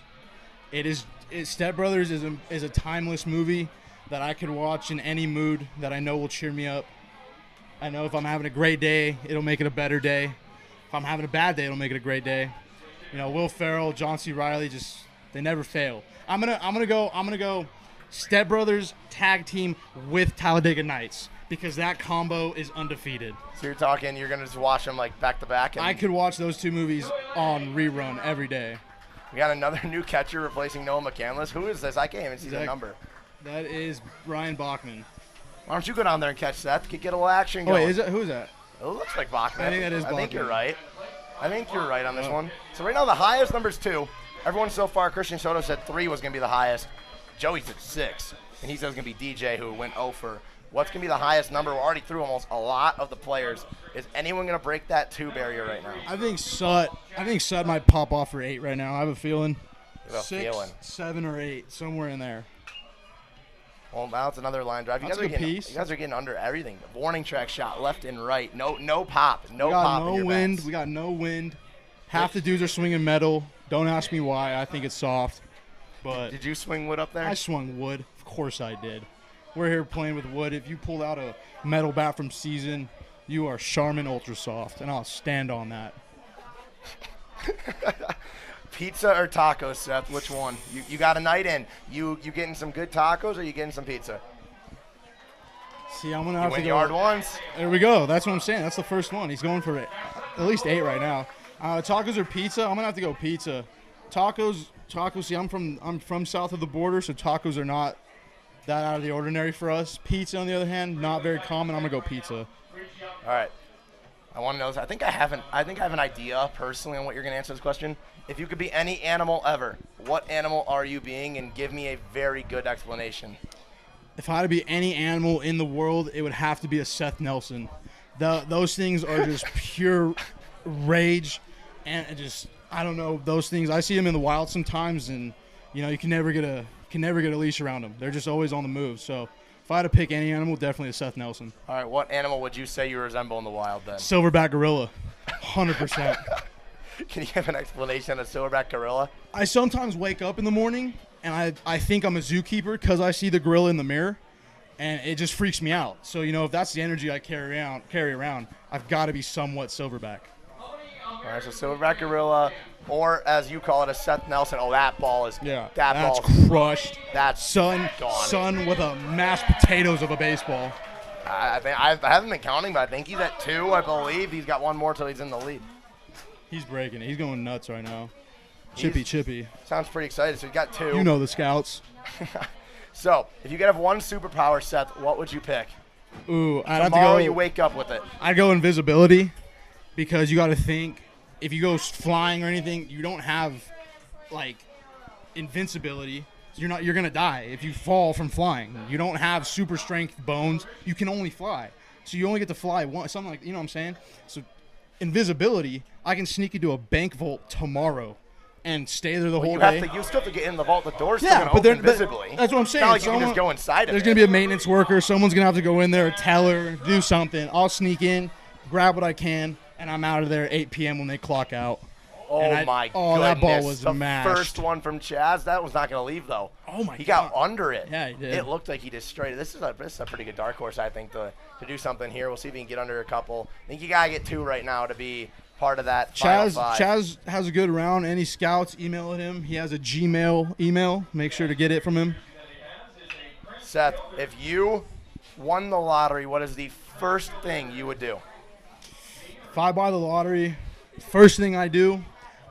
Step Brothers is a timeless movie that I could watch in any mood that I know will cheer me up. I know if I'm having a great day, it'll make it a better day. If I'm having a bad day, it'll make it a great day. Will Ferrell, John C. Reilly, they never fail. I'm gonna go Step Brothers tag team with Talladega Nights, because that combo is undefeated. So you're going to just watch them like back to back? I could watch those two movies on rerun every day. We got another new catcher replacing Noah McCandless. Who is this? I can't even see the number. That is Brian Bachman. Why don't you go down there and catch Seth? Get a little action going. Wait, who is that? It looks like Bachman. I think that is Bachman. I think you're right. On this one. So right now the highest number is 2. Everyone so far, Christian Soto said 3 was going to be the highest. Joey said 6. And he says it's going to be DJ, who went 0 for. What's going to be the highest number? We're already through almost a lot of the players. Is anyone going to break that 2 barrier right now? I think Sut might pop off for 8 right now. I have a feeling. 6, 7, or 8, somewhere in there. Well, now it's another line drive. You guys are getting under everything. Warning track shot left and right. No pop. No pop. No wind. We got no wind. Half the dudes are swinging metal. Don't ask me why. I think it's soft. But did you swing wood up there? I swung wood. Of course I did. We're here playing with wood. If you pulled out a metal bat from Season, you are Charmin Ultra Soft, and I'll stand on that. Pizza or tacos, Seth? Which one? You got a night in. You getting some good tacos, or you getting some pizza? See, I'm gonna have to go. Yard ones. There we go. That's what I'm saying. That's the first one. He's going for at least 8 right now. Tacos or pizza? I'm gonna have to go pizza. Tacos. See, I'm from south of the border, so tacos are not that out of the ordinary for us. Pizza, on the other hand, not very common. I'm gonna go pizza. All right. I want to know this. I think I have an idea personally on what you're gonna answer this question. If you could be any animal ever, what animal are you being? And give me a very good explanation. If I had to be any animal in the world, it would have to be a Seth Nelson. Those things are just pure rage, and I don't know, those things. I see them in the wild sometimes, and you can never get a leash around them. They're just always on the move. So if I had to pick any animal, definitely a Seth Nelson. All right, what animal would you say you resemble in the wild then? Silverback gorilla, 100%. Can you have an explanation of silverback gorilla? I sometimes wake up in the morning and I think I'm a zookeeper because I see the gorilla in the mirror, and it just freaks me out. So if that's the energy I carry around, I've got to be somewhat silverback. All right, so silverback gorilla, or as you call it, a Seth Nelson. Oh, that ball is that's crushed. That's son with a mashed potatoes of a baseball. I haven't been counting, but I think he's at 2. I believe he's got one more till he's in the lead. He's breaking it. He's going nuts right now. Chippy. Sounds pretty excited. So you got 2. You know the scouts. So if you could have one superpower, Seth, what would you pick? Ooh, I'd have to Tomorrow go. You wake up with it. I'd go invisibility, because you got to think, if you go flying or anything, you don't have like invincibility. You're gonna die if you fall from flying. You don't have super strength bones. You can only fly, so you only get to fly once. Something like, what I'm saying. So invisibility, I can sneak into a bank vault tomorrow and stay there the whole day. You still have to get in the vault. The door's still going to open visibly. That's what I'm saying. It's not like you can just go inside of it. There's going to be a maintenance worker. Someone's going to have to go in there, a teller, do something. I'll sneak in, grab what I can, and I'm out of there at 8 p.m. when they clock out. Oh, my goodness. That ball was the mashed. first one from Chaz. That was not going to leave, though. Oh, my He God. got under it. Yeah, he did. It looked like he destroyed it. This is a pretty good dark horse, I think, to do something here. We'll see if he can get under a couple. I think you got to get 2 right now to be part of that final 5. Chaz has a good round. Any scouts, email him. He has a Gmail email. Make sure to get it from him. Seth, if you won the lottery, what is the first thing you would do? If I buy the lottery, first thing I do,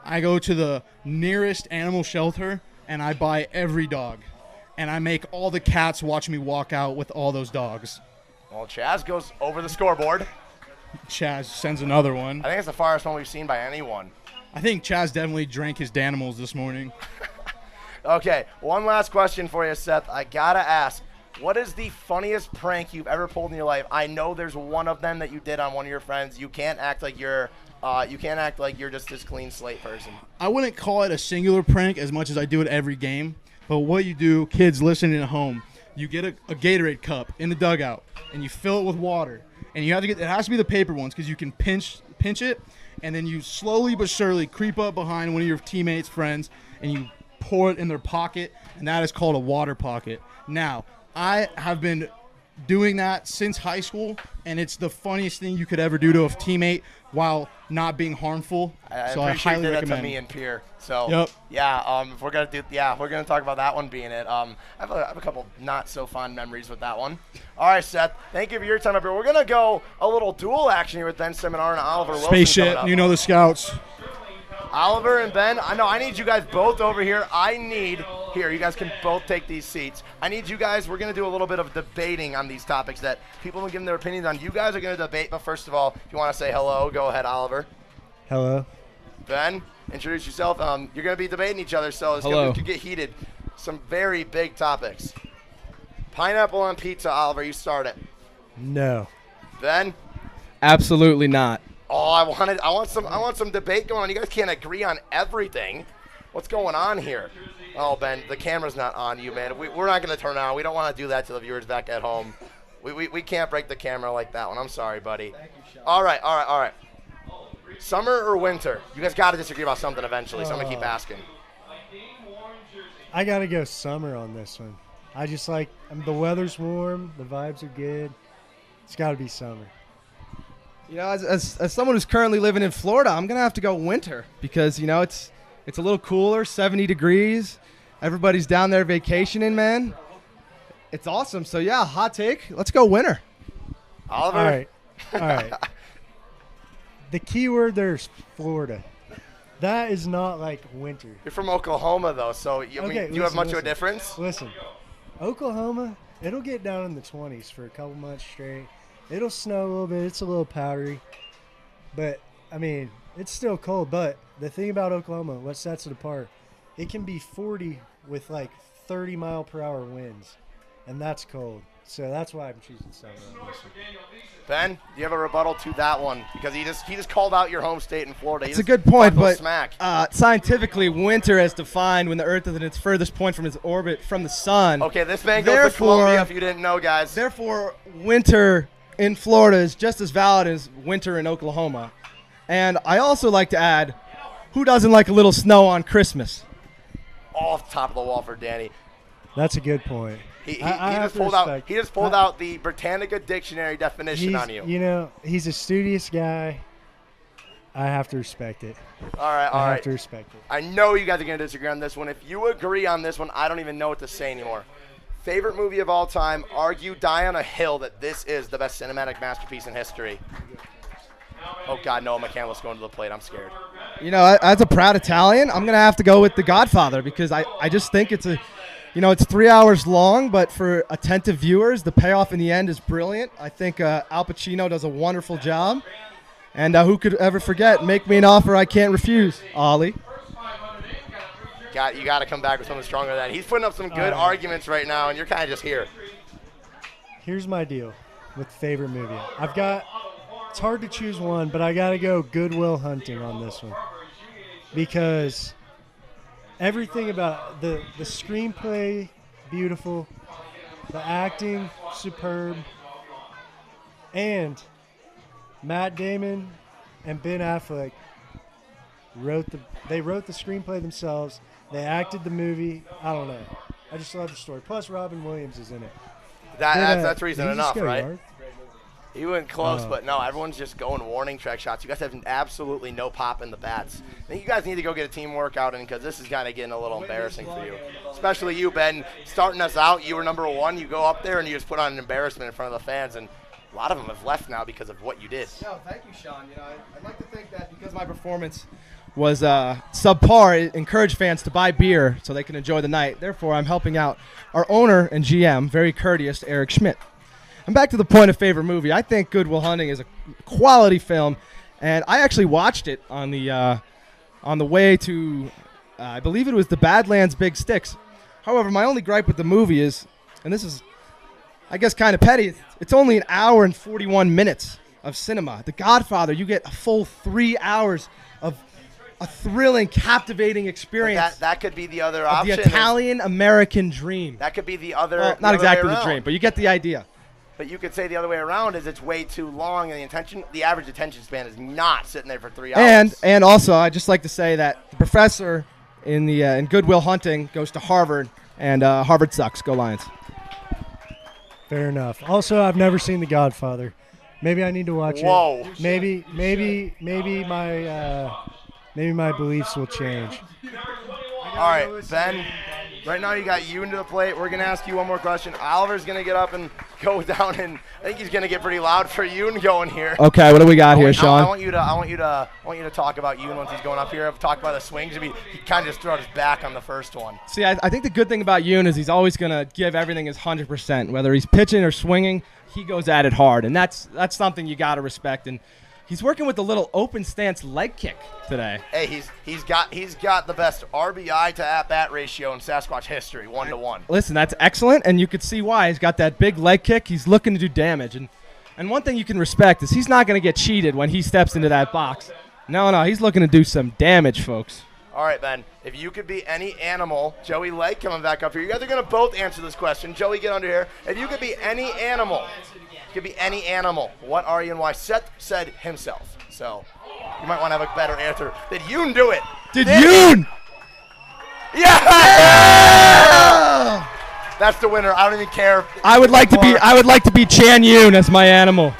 I go to the nearest animal shelter and I buy every dog. And I make all the cats watch me walk out with all those dogs. Well, Chaz goes over the scoreboard. Chaz sends another one. I think it's the farthest one we've seen by anyone. I think Chaz definitely drank his Danimals this morning. Okay, one last question for you, Seth. I got to ask, what is the funniest prank you've ever pulled in your life? I know there's one of them that you did on one of your friends. You can't act like you're just this clean slate person. I wouldn't call it a singular prank as much as I do it every game. But what you do, kids listening at home, you get a Gatorade cup in the dugout and you fill it with water. And you have to it has to be the paper ones because you can pinch it, and then you slowly but surely creep up behind one of your teammates' friends and you pour it in their pocket, and that is called a water pocket. Now, I have been doing that since high school, and it's the funniest thing you could ever do to a teammate while not being harmful. So I highly did recommend. that to me and Pierre. So Yep. yeah, if we're gonna talk about that one being it. I have a couple not so fond memories with that one. All right, Seth, thank you for your time up here. We're gonna go a little dual action here with Ben Seminar and Oliver Wilson. Spaceship, you know the scouts. Oliver and Ben, I need you guys both over here. Here, you guys can both take these seats. I need you guys, we're going to do a little bit of debating on these topics that people have given their opinions on. You guys are going to debate, but first of all, if you want to say hello, go ahead, Oliver. Hello. Ben, introduce yourself. You're going to be debating each other, so it could get heated. Some very big topics. Pineapple on pizza, Oliver, you start it. No. Ben? Absolutely not. Oh, I want some debate going on. You guys can't agree on everything. What's going on here? Oh, Ben, the camera's not on you, man. We're not going to turn on. We don't want to do that to the viewers back at home. We can't break the camera like that one. I'm sorry, buddy. All right. Summer or winter? You guys got to disagree about something eventually, so I'm going to keep asking. I got to go summer on this one. I just like the weather's warm, the vibes are good. It's got to be summer. You know, as someone who's currently living in Florida, I'm gonna have to go winter because it's a little cooler, 70 degrees. Everybody's down there vacationing, man. It's awesome. So yeah, hot take. Let's go winter. Oliver. All right. The key word there is Florida. That is not like winter. You're from Oklahoma though, so do you have much of a difference? Listen, Oklahoma, it'll get down in the 20s for a couple months straight. It'll snow a little bit. It's a little powdery. But, I mean, it's still cold. But the thing about Oklahoma, what sets it apart, it can be 40 with like 30-mile-per-hour winds. And that's cold. So that's why I'm choosing summer on this one. Ben, do you have a rebuttal to that one? Because he just called out your home state in Florida. It's a good point, but smack. Scientifically, winter is defined when the Earth is at its furthest point from its orbit from the sun. Okay, this man goes to Columbia if you didn't know, guys. Therefore, winter in Florida is just as valid as winter in Oklahoma. And I also like to add, who doesn't like a little snow on Christmas? Off top of the wall for Danny. That's a good point. He just pulled out the Britannica dictionary definition on you. You know, he's a studious guy. I have to respect it. All right. I have to respect it. I know you guys are going to disagree on this one. If you agree on this one, I don't even know what to say anymore. Favorite movie of all time, argue, die on a hill that this is the best cinematic masterpiece in history. Oh, God, Noah McCandless going to the plate. I'm scared. You know, as a proud Italian, I'm going to have to go with The Godfather because I just think it's it's 3 hours long, but for attentive viewers, the payoff in the end is brilliant. I think Al Pacino does a wonderful job. And who could ever forget, make me an offer I can't refuse, Ollie. You got to come back with something stronger than that. He's putting up some good arguments right now, and you're kind of just here. Here's my deal with favorite movie. It's hard to choose one, but I got to go Good Will Hunting on this one. Because everything about the screenplay, beautiful. The acting, superb. And Matt Damon and Ben Affleck They wrote the screenplay themselves. They acted the movie. I don't know. I just love the story. Plus, Robin Williams is in it. That's reason did he just enough, go right? yard? He went close, but no, everyone's just going warning track shots. You guys have absolutely no pop in the bats. I think you guys need to go get a team workout in because this is kind of getting a little embarrassing for you. Especially you, Ben. Starting us out, you were number 1. You go up there and you just put on an embarrassment in front of the fans, and a lot of them have left now because of what you did. No, thank you, Sean. I'd like to think that because my performance was subpar, it encouraged fans to buy beer so they can enjoy the night. Therefore, I'm helping out our owner and GM, very courteous, Eric Schmidt. And back to the point of favorite movie. I think Good Will Hunting is a quality film, and I actually watched it on the way to, I believe it was the Badlands Big Sticks. However, my only gripe with the movie is, and this is, I guess, kind of petty, it's only an hour and 41 minutes of cinema. The Godfather, you get a full 3 hours of a thrilling, captivating experience. That could be the other of option. the Italian-American dream. That could be the other. Well, not exactly the dream, but you get the idea. But you could say the other way around is it's way too long, and the average attention span is not sitting there for 3 hours. And also, I'd just like to say that the professor in Good Will Hunting goes to Harvard, and Harvard sucks. Go Lions. Fair enough. Also, I've never seen The Godfather. Maybe I need to watch Whoa. it. Maybe my beliefs will change. All right, Ben. Right now you got you into the plate. We're going to ask you one more question. Oliver's going to get up and go down, and I think he's going to get pretty loud for Yoon going here. Okay, what do we got here, Sean? I want you to talk about Yoon once he's going up here. I've talked about the swings. He kind of just threw out his back on the first one. See, I think the good thing about Yoon is he's always going to give everything his 100%. Whether he's pitching or swinging, he goes at it hard, and that's something you got to respect. And he's working with a little open stance leg kick today. Hey, he's got the best RBI to at-bat ratio in Sasquatch history, 1-to-1. Listen, that's excellent, and you could see why. He's got that big leg kick. He's looking to do damage. And one thing you can respect is he's not going to get cheated when he steps into that box. No, he's looking to do some damage, folks. All right, Ben, if you could be any animal, Joey Legg coming back up here. You guys are going to both answer this question. Joey, get under here. If you could be any animal, what are you and why? Seth said himself. So you might want to have a better answer. Did Yoon do it? Did Yoon? Yeah! That's the winner. I don't even care. I would like to be Chan Yoon as my animal.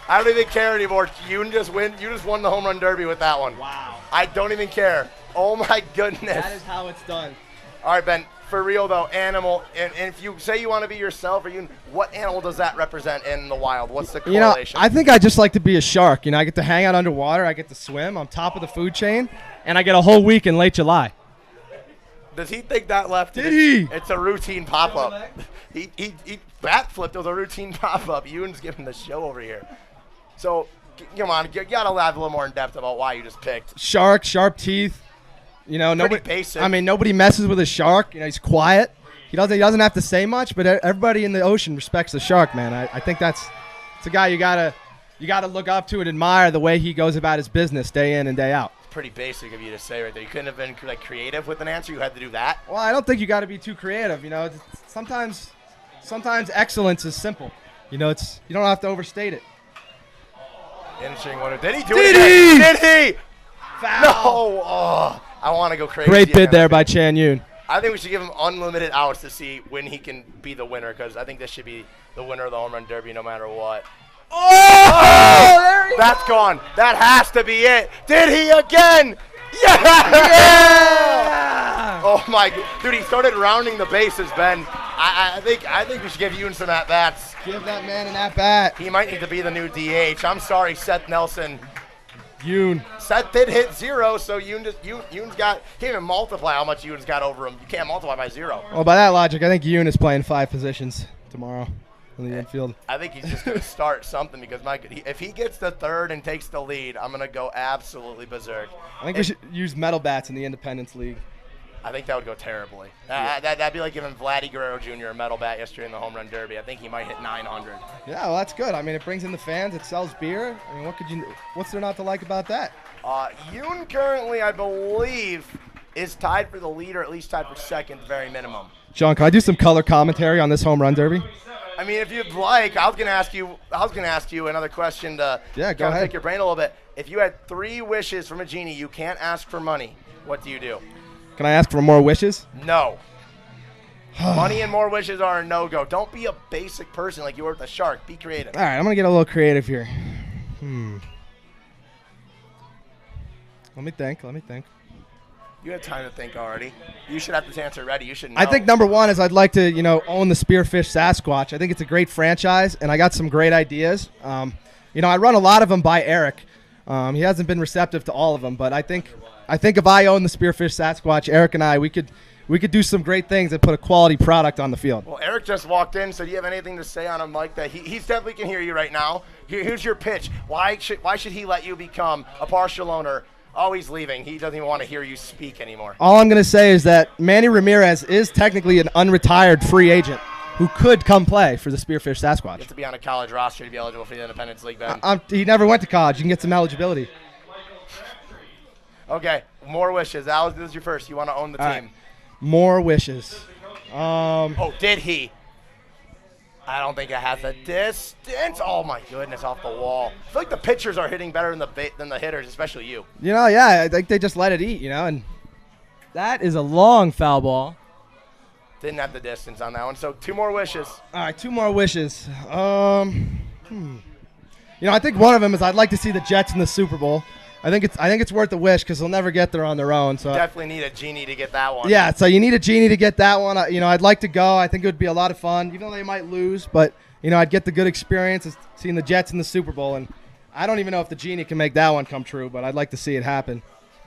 I don't even care anymore. Yoon just won the home run derby with that one. Wow. I don't even care. Oh my goodness. That is how it's done. All right, Ben. For real though, animal, and if you say you want to be yourself, what animal does that represent in the wild? What's the correlation? I think I just like to be a shark. I get to hang out underwater, I get to swim on top of the food chain, and I get a whole week in late July. Does he think that left? Did he? It's a routine pop-up. He bat flipped with a routine pop-up. Yoon's giving the show over here. So, come on, you got to have a little more in depth about why you just picked. Shark, sharp teeth. Nobody. Basic. I mean, nobody messes with a shark. He's quiet. He doesn't have to say much, but everybody in the ocean respects the shark, man. I think it's a guy you gotta look up to and admire the way he goes about his business day in and day out. It's pretty basic of you to say right there. You couldn't have been creative with an answer. You had to do that. Well, I don't think you got to be too creative. Sometimes excellence is simple. You don't have to overstate it. Interesting one. Did he do it again? Did he? Foul. No. Oh. I want to go crazy. Great bid there by Chan Yoon. I think we should give him unlimited outs to see when he can be the winner, because I think this should be the winner of the home run derby no matter what. Oh! That's gone. That has to be it. Did he again? Yeah! Oh my, dude, he started rounding the bases, Ben. I think we should give Yoon some at-bats. Give that man an at-bat. He might need to be the new DH. I'm sorry, Seth Nelson. Yoon. Seth did hit 0, so Yoon's got, can't even multiply how much Yoon's got over him. You can't multiply by 0. Well, by that logic, I think Yoon is playing 5 positions tomorrow in the infield. I think he's just going to start something because if he gets the third and takes the lead, I'm going to go absolutely berserk. I think we should use metal bats in the Independence League. I think that would go terribly. That'd be like giving Vladdy Guerrero Jr. a metal bat yesterday in the home run derby. I think he might hit 900. Yeah, well, that's good. I mean, it brings in the fans. It sells beer. I mean, what's there not to like about that? Yoon currently, I believe, is tied for the lead, or at least tied for second, very minimum. John, can I do some color commentary on this home run derby? I mean, if you'd like, I was gonna ask you another question to go ahead. pick your brain a little bit. If you had 3 wishes from a genie, you can't ask for money. What do you do? Can I ask for more wishes? No. Money and more wishes are a no-go. Don't be a basic person like you were with the shark. Be creative. All right, I'm going to get a little creative here. Let me think. You had time to think already. You should have this answer ready. You should know. I think number one is I'd like to, own the Spearfish Sasquatch. I think it's a great franchise, and I got some great ideas. I run a lot of them by Eric. He hasn't been receptive to all of them, but I think if I own the Spearfish Sasquatch, Eric and I, we could do some great things and put a quality product on the field. Well, Eric just walked in, so do you have anything to say on a mic that he definitely can hear you right now? Here's your pitch. Why should he let you become a partial owner? Oh, he's leaving. He doesn't even want to hear you speak anymore. All I'm going to say is that Manny Ramirez is technically an unretired free agent who could come play for the Spearfish Sasquatch. You have to be on a college roster to be eligible for the Independence League, Ben. He never went to college. You can get some eligibility. Okay, more wishes. Alex, this is your first. You want to own the team. Right. More wishes. Oh, did he? I don't think it has the distance. Oh, my goodness, off the wall. I feel like the pitchers are hitting better than the hitters, especially you. I think they just let it eat, and that is a long foul ball. Didn't have the distance on that one, so 2 more wishes. All right, 2 more wishes. I think one of them is I'd like to see the Jets in the Super Bowl. I think it's worth a wish because they'll never get there on their own. So definitely need a genie to get that one. Yeah, so you need a genie to get that one. I'd like to go. I think it would be a lot of fun, even though they might lose. But I'd get the good experience of seeing the Jets in the Super Bowl. And I don't even know if the genie can make that one come true, but I'd like to see it happen.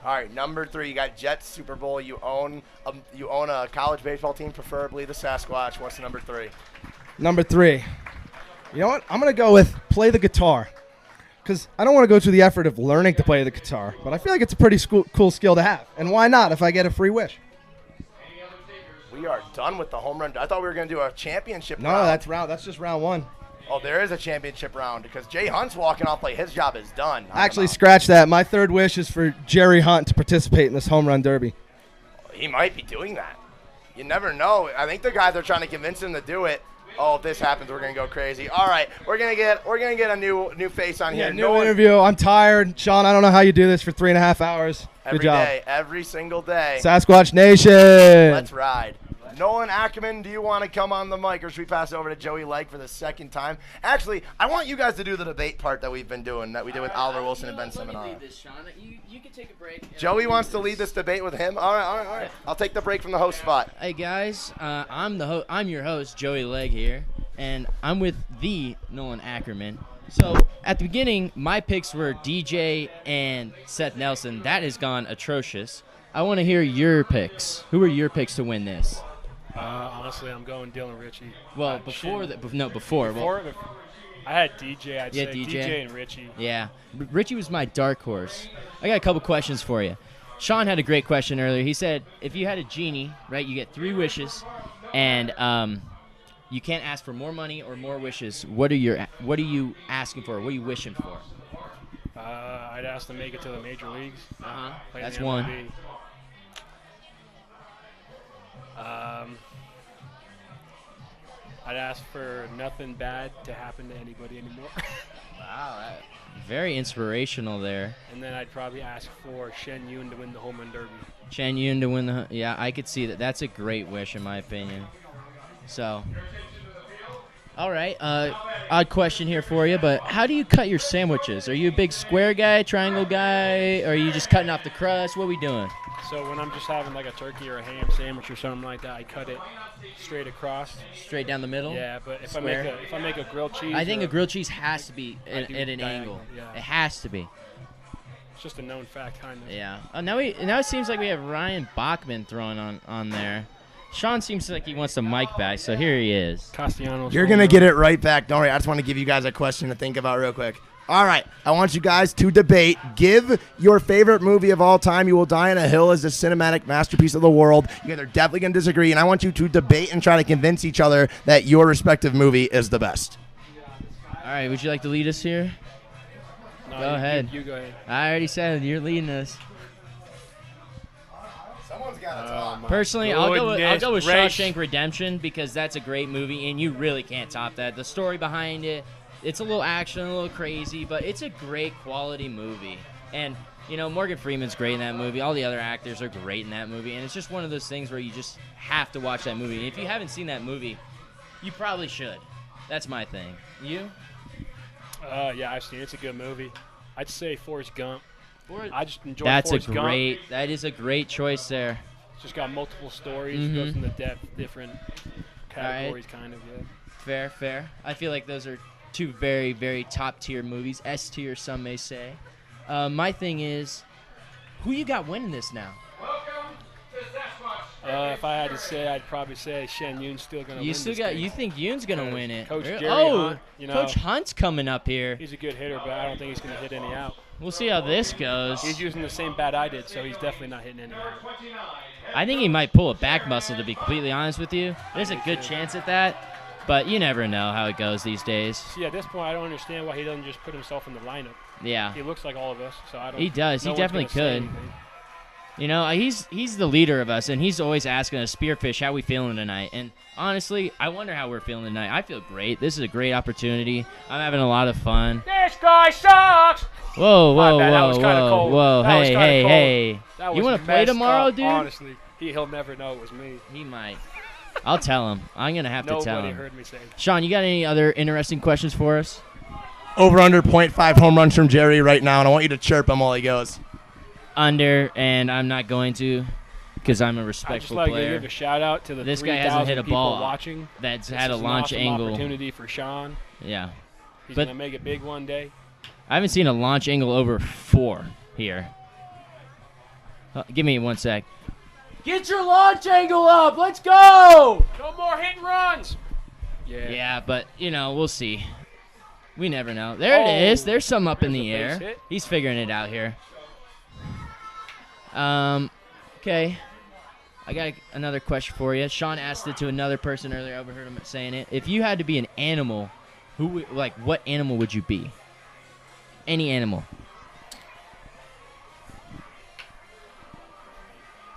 All right, number 3, you got Jets Super Bowl. You own a college baseball team, preferably the Sasquatch. What's number 3? Number 3. You know what? I'm gonna go with play the guitar. Because I don't want to go through the effort of learning to play the guitar, but I feel like it's a pretty cool skill to have. And why not if I get a free wish? We are done with the home run. I thought we were going to do a championship round. No, that's just round 1. Oh, there is a championship round because Jay Hunt's walking off like his job is done. Actually, scratch that. My 3rd wish is for Jerry Hunt to participate in this home run derby. He might be doing that. You never know. I think the guys are trying to convince him to do it. Oh, if this happens, we're gonna go crazy. All right, we're gonna get a new face on here. New interview. I'm tired, Sean. I don't know how you do this for 3.5 hours. Good job. Every day, every single day. Sasquatch Nation. Let's ride. Nolan Ackerman, do you want to come on the mic, or should we pass it over to Joey Legg for the second time? Actually, I want you guys to do the debate part that we've been doing, that we did with Oliver Wilson and Ben Seminar. Let me lead this, Sean. You can take a break. Joey wants to lead this debate with him. All right. I'll take the break from the host spot. Hey guys, I'm your host, Joey Legg here, and I'm with the Nolan Ackerman. So at the beginning, my picks were DJ and Seth Nelson. That has gone atrocious. I want to hear your picks. Who are your picks to win this? Honestly, I'm going Dylan Ritchie. Well, before. I had DJ. I'd say DJ. DJ and Richie. Yeah, Richie was my dark horse. I got a couple questions for you. Sean had a great question earlier. He said if you had a genie, right, you get 3 wishes, and you can't ask for more money or more wishes. What are you asking for? What are you wishing for? I'd ask to make it to the major leagues. That's one. MLB. I'd ask for nothing bad to happen to anybody anymore. Wow, very inspirational there. And then I'd probably ask for Shen Yun to win the home run derby. Shen Yun to win yeah, I could see that. That's a great wish in my opinion. So, all right, odd question here for you, but how do you cut your sandwiches? Are you a big square guy, triangle guy, or are you just cutting off the crust? What are we doing? So when I'm just having like a turkey or a ham sandwich or something like that, I cut it straight across. Straight down the middle? Yeah, but if I make a grilled cheese, I think a grilled cheese has to be at an angle. Yeah. It has to be. It's just a known fact, kind of. Yeah. Now it seems like we have Ryan Bachman throwing on there. Sean seems like he wants the mic back, so here he is. Castellanos. You're going to get it right back. Don't worry. I just want to give you guys a question to think about real quick. All right. I want you guys to debate. Give your favorite movie of all time. You Will Die on a Hill is a cinematic masterpiece of the world. You guys are definitely going to disagree, and I want you to debate and try to convince each other that your respective movie is the best. All right. Would you like to lead us here? No, go ahead. You go ahead. I already said you're leading us. Someone's got to talk. Personally, I'll go with Goodness Shawshank Redemption because that's a great movie, and you really can't top that. The story behind it, it's a little action, a little crazy, but it's a great quality movie. And, Morgan Freeman's great in that movie. All the other actors are great in that movie, and it's just one of those things where you just have to watch that movie. And if you haven't seen that movie, you probably should. That's my thing. You? Yeah, I've seen it. It's a good movie. I'd say Forrest Gump. I just enjoy That is a great choice there. It's just got multiple stories, goes into different categories, kind of. Yeah. Fair. I feel like those are two very, very top tier movies. S tier, some may say. My thing is, who you got winning this now? If I had to say, I'd probably say Shen Yun's still going to win. You think Yoon's going to win it? Coach Jerry Hunt, Hunt, Coach Hunt's coming up here. He's a good hitter, but I don't think he's going to hit any out. We'll see how this goes. He's using the same bat I did, so he's definitely not hitting any out. I think he might pull a back muscle, to be completely honest with you. There's a good chance at that, but you never know how it goes these days. See, at this point, I don't understand why he doesn't just put himself in the lineup. Yeah. He looks like all of us, so I don't. He does. No He definitely could. He's the leader of us, and he's always asking us, Spearfish, how we feeling tonight? And honestly, I wonder how we're feeling tonight. I feel great. This is a great opportunity. I'm having a lot of fun. This guy sucks! Whoa. That Hey. That You was want to play messed tomorrow, up, dude? Honestly, he'll never know it was me. He might. I'll tell him. I'm going to have to tell Nobody him. heard me say that. Sean, you got any other interesting questions for us? Over under 0.5 home runs from Jerry right now, and I want you to chirp him while he goes. Under, and I'm not going to because I'm a I'd just respectful like to player. give a shout out to the This guy hasn't hit a people ball watching. That's This had a is an launch awesome angle. opportunity for Sean. Yeah. He's But- going to make it big one day. I haven't seen a launch angle over 4 here. Give me 1 sec. Get your launch angle up. Let's go. No more hit and runs. Yeah, but, we'll see. We never know. There it is. There's some up in There's the a base air. hit. He's figuring it out here. Okay. I got another question for you. Sean asked it to another person earlier. I overheard him saying it. If you had to be an animal, what animal would you be? Any animal.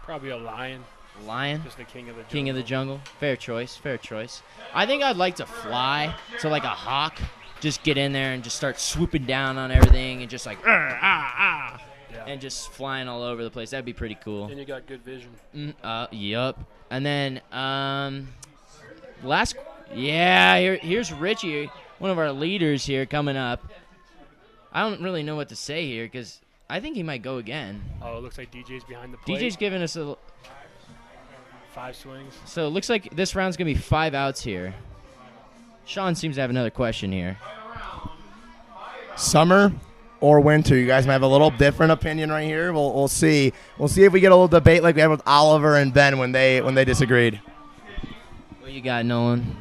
Probably a lion. Lion? Just the king of the jungle. King of the jungle. Fair choice. I think I'd like to fly. So like a hawk. Just get in there and just start swooping down on everything and just like, Yeah. and just flying all over the place. That'd be pretty cool. And you got good vision. Yup. And then, here's Richie, one of our leaders here coming up. I don't really know what to say here because I think he might go again. Oh, it looks like DJ's behind the plate. DJ's giving us 5 swings. So it looks like this round's going to be 5 outs here. Sean seems to have another question here. Summer or winter? You guys might have a little different opinion right here. We'll see. We'll see if we get a little debate like we had with Oliver and Ben when they disagreed. What you got, Nolan?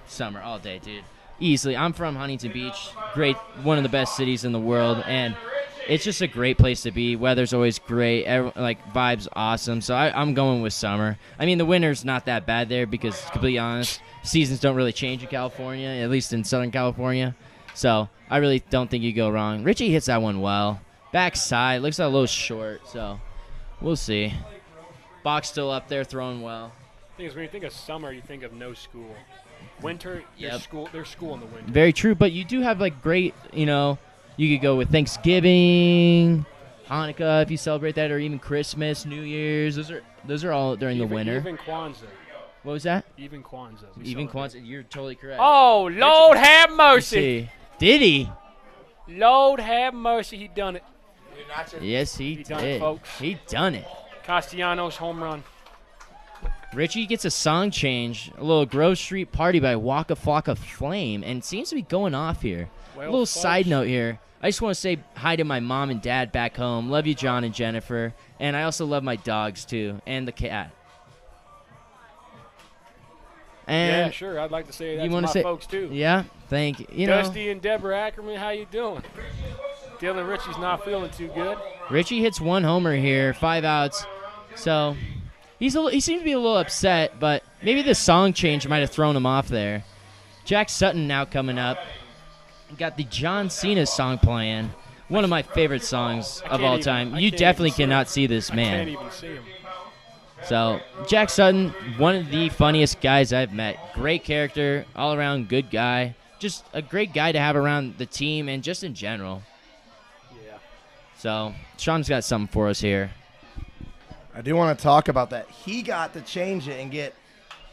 Summer All day, dude. Easily. I'm from Huntington Beach. Great, one of the best cities in the world, and it's just a great place to be. Weather's always great. Vibes awesome. So I'm going with summer. I mean, the winter's not that bad there because, to be honest, seasons don't really change in California, at least in Southern California. So I really don't think you go wrong. Richie hits that one well. Backside, looks a little short, so we'll see. Bach's still up there throwing well. The thing is, when you think of summer, you think of no school. Winter, there's school in the winter. Very true, but you do have great, you could go with Thanksgiving, Hanukkah if you celebrate that, or even Christmas, New Year's. Those are all during the winter. Even Kwanzaa. What was that? Even Kwanzaa. Even Kwanzaa. You're totally correct. Oh, Lord have mercy. Did he? Lord have mercy. He done it. Yes, he done did. it, folks. He done it. Castellanos home run. Richie gets a song change, a little Grove Street Party by Waka Flocka Flame, and seems to be going off here. Well, a little folks. side note here. I just want to say hi to my mom and dad back home. Love you, John and Jennifer. And I also love my dogs, too, and the cat. And Yeah, sure. I'd like to say that you to wanna my say- folks, too. Yeah, thank you. Dusty and Deborah Ackerman, how you doing? Dylan Richie's not feeling too good. Richie hits 1 homer here, 5 outs. So he seems to be a little upset, but maybe the song change might have thrown him off there. Jack Sutton now coming up. Got the John Cena song playing. One of my favorite songs of all time. You can't definitely even see cannot him. see this I man. can't even see him. So, Jack Sutton, one of the funniest guys I've met. Great character, all around good guy. Just a great guy to have around the team and just in general. Yeah. So, Sean's got something for us here. I do want to talk about that. He got to change it and get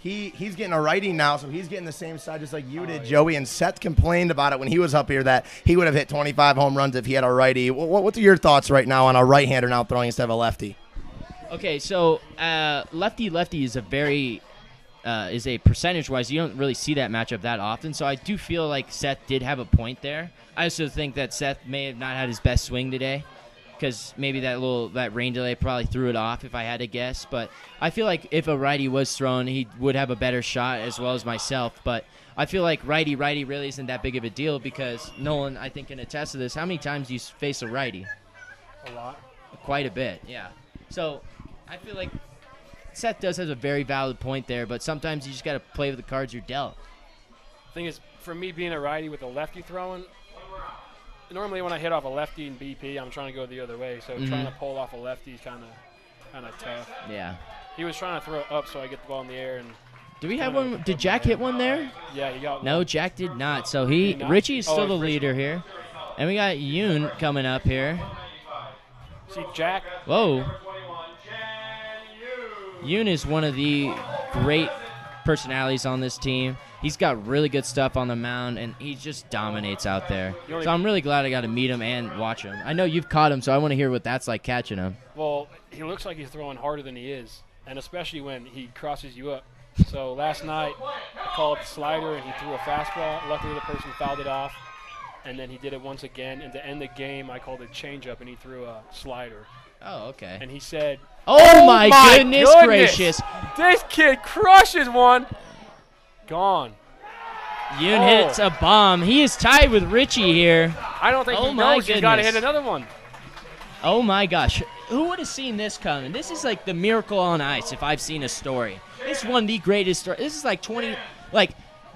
he's getting a righty now, so he's getting the same side just like you did, Joey. And Seth complained about it when he was up here that he would have hit 25 home runs if he had a righty. What's your thoughts right now on a right-hander now throwing instead of a lefty? Okay, so lefty is a percentage-wise, you don't really see that matchup that often. So I do feel like Seth did have a point there. I also think that Seth may have not had his best swing today, because maybe that rain delay probably threw it off if I had to guess. But I feel like if a righty was thrown, he would have a better shot as well as myself. But I feel like righty really isn't that big of a deal because Nolan, I think, can attest to this. How many times do you face a righty? A lot. Quite a bit, yeah. So I feel like Seth does have a very valid point there, but sometimes you just got to play with the cards you're dealt. Thing is, for me being a righty with a lefty throwing, normally when I hit off a lefty in BP, I'm trying to go the other way. So trying to pull off a lefty is kind of tough. Yeah. He was trying to throw it up so I get the ball in the air. And Do we have one? Did Jack hit one there? yeah, he got No, one. Jack did not. So Did he not? Richie is still Oh, the it's Richie. leader here. And we got Yoon coming up here. See, Jack, Whoa. Yoon is one of the great personalities on this team. He's got really good stuff on the mound, and he just dominates out there. So I'm really glad I got to meet him and watch him. I know you've caught him, so I want to hear what that's like catching him. well, he looks like he's throwing harder than he is, and especially when he crosses you up. So last night, I called up the slider, and he threw a fastball. Luckily, the person fouled it off, and then he did it once again. And to end the game, I called it changeup, and he threw a slider. Oh, okay. And he said, Oh, my goodness gracious. This kid crushes one. Gone. Yoon hits a bomb. He is tied with Richie here. I don't think Oh, he my knows he's got to goodness. hit another one. Oh, my gosh. Who would have seen this coming? This is like the miracle on ice if I've seen a story. This is one of the greatest stories. This is like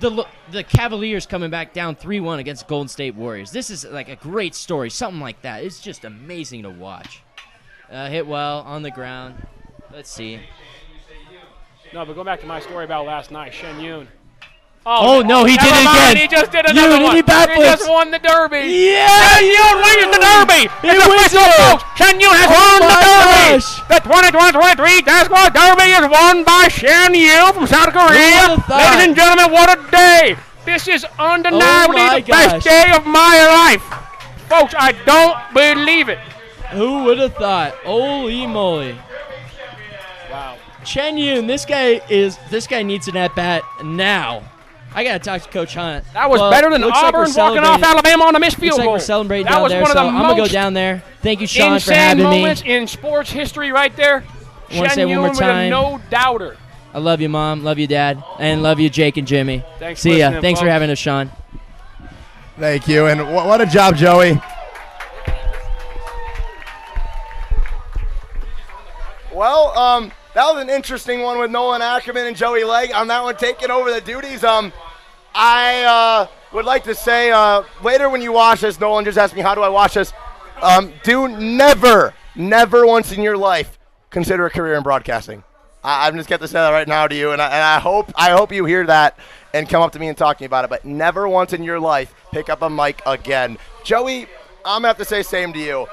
the Cavaliers coming back down 3-1 against Golden State Warriors. This is like a great story, something like that. It's just amazing to watch. Hit well on the ground. Let's see. No, but going back to my story about last night, Shen Yoon. Oh, no, he did it never mind, again. He just did another Yoon, one. he backflips. He just won the Derby. Yeah! Shen Yoon wins the Derby. He It's wins official, it. folks. Shen Yoon has Oh won the my Derby. gosh. The 2023 Sasquatch Derby is won by Shen Yoon from South Korea. Who would've thought? Ladies and gentlemen, what a day. This is undeniably Oh my the best gosh. day of my life. Folks, I don't believe it. Who would have thought? Holy moly. Wow. Chen Yoon, this guy needs an at-bat now. I got to talk to Coach Hunt. That was Well, better than looks like we're Auburn walking off celebrating- Alabama on a missed field Looks like goal. we're celebrating that down was there, one of so the I'm going to go most down there. Thank you, Sean, for insane having moments me. in sports history right there. Wanna Shen say one more Yoon with a time? no-doubter. I love you, Mom. Love you, Dad. And love you, Jake and Jimmy. Thanks See for ya. listening, Thanks for folks. having us, Sean. Thank you, and what a job, Joey. Well, that was an interesting one with Nolan Ackerman and Joey Legg on that one taking over the duties. I would like to say later when you watch this, Nolan just asked me, how do I watch this? Do never once in your life consider a career in broadcasting. I'm just going to say that right now to you, and I hope you hear that and come up to me and talk to me about it. But never once in your life pick up a mic again. Joey, I'm going to have to say same to you.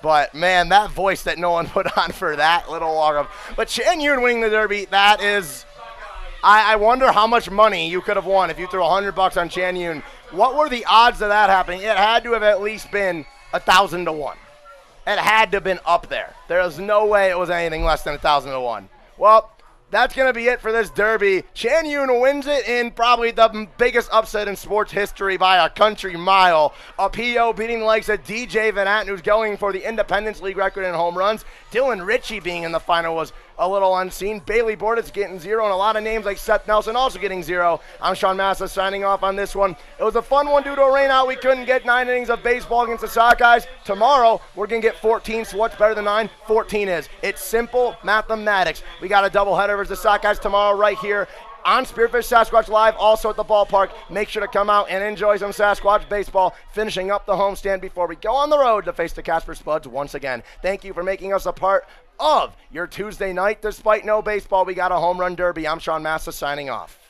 But, man, that voice that no one put on for that little long. But Shen Yoon winning the Derby, that is – I wonder how much money you could have won if you threw $100 on Shen Yoon. What were the odds of that happening? It had to have at least been 1,000 to 1. It had to have been up there. There was no way it was anything less than 1,000 to 1. Well, that's going to be it for this Derby. Shen Yoon wins it in probably the biggest upset in sports history by a country mile. A PO beating the likes of DJ Van Atten, who's going for the Independence League record in home runs. Dylan Ritchie being in the final was a little unseen. Bailey Bortitz getting 0, and a lot of names like Seth Nelson also getting 0. I'm Sean Massa signing off on this one. It was a fun one due to a rain out. We couldn't get 9 innings of baseball against the Sockeyes. Tomorrow, we're going to get 14, so what's better than 9? 14 is. It's simple mathematics. We got a doubleheader versus the Sockeyes tomorrow right here on Spearfish Sasquatch Live, also at the ballpark. Make sure to come out and enjoy some Sasquatch baseball, finishing up the homestand before we go on the road to face the Casper Spuds once again. Thank you for making us a part of your Tuesday night. Despite no baseball, we got a home run derby. I'm Sean Massa signing off.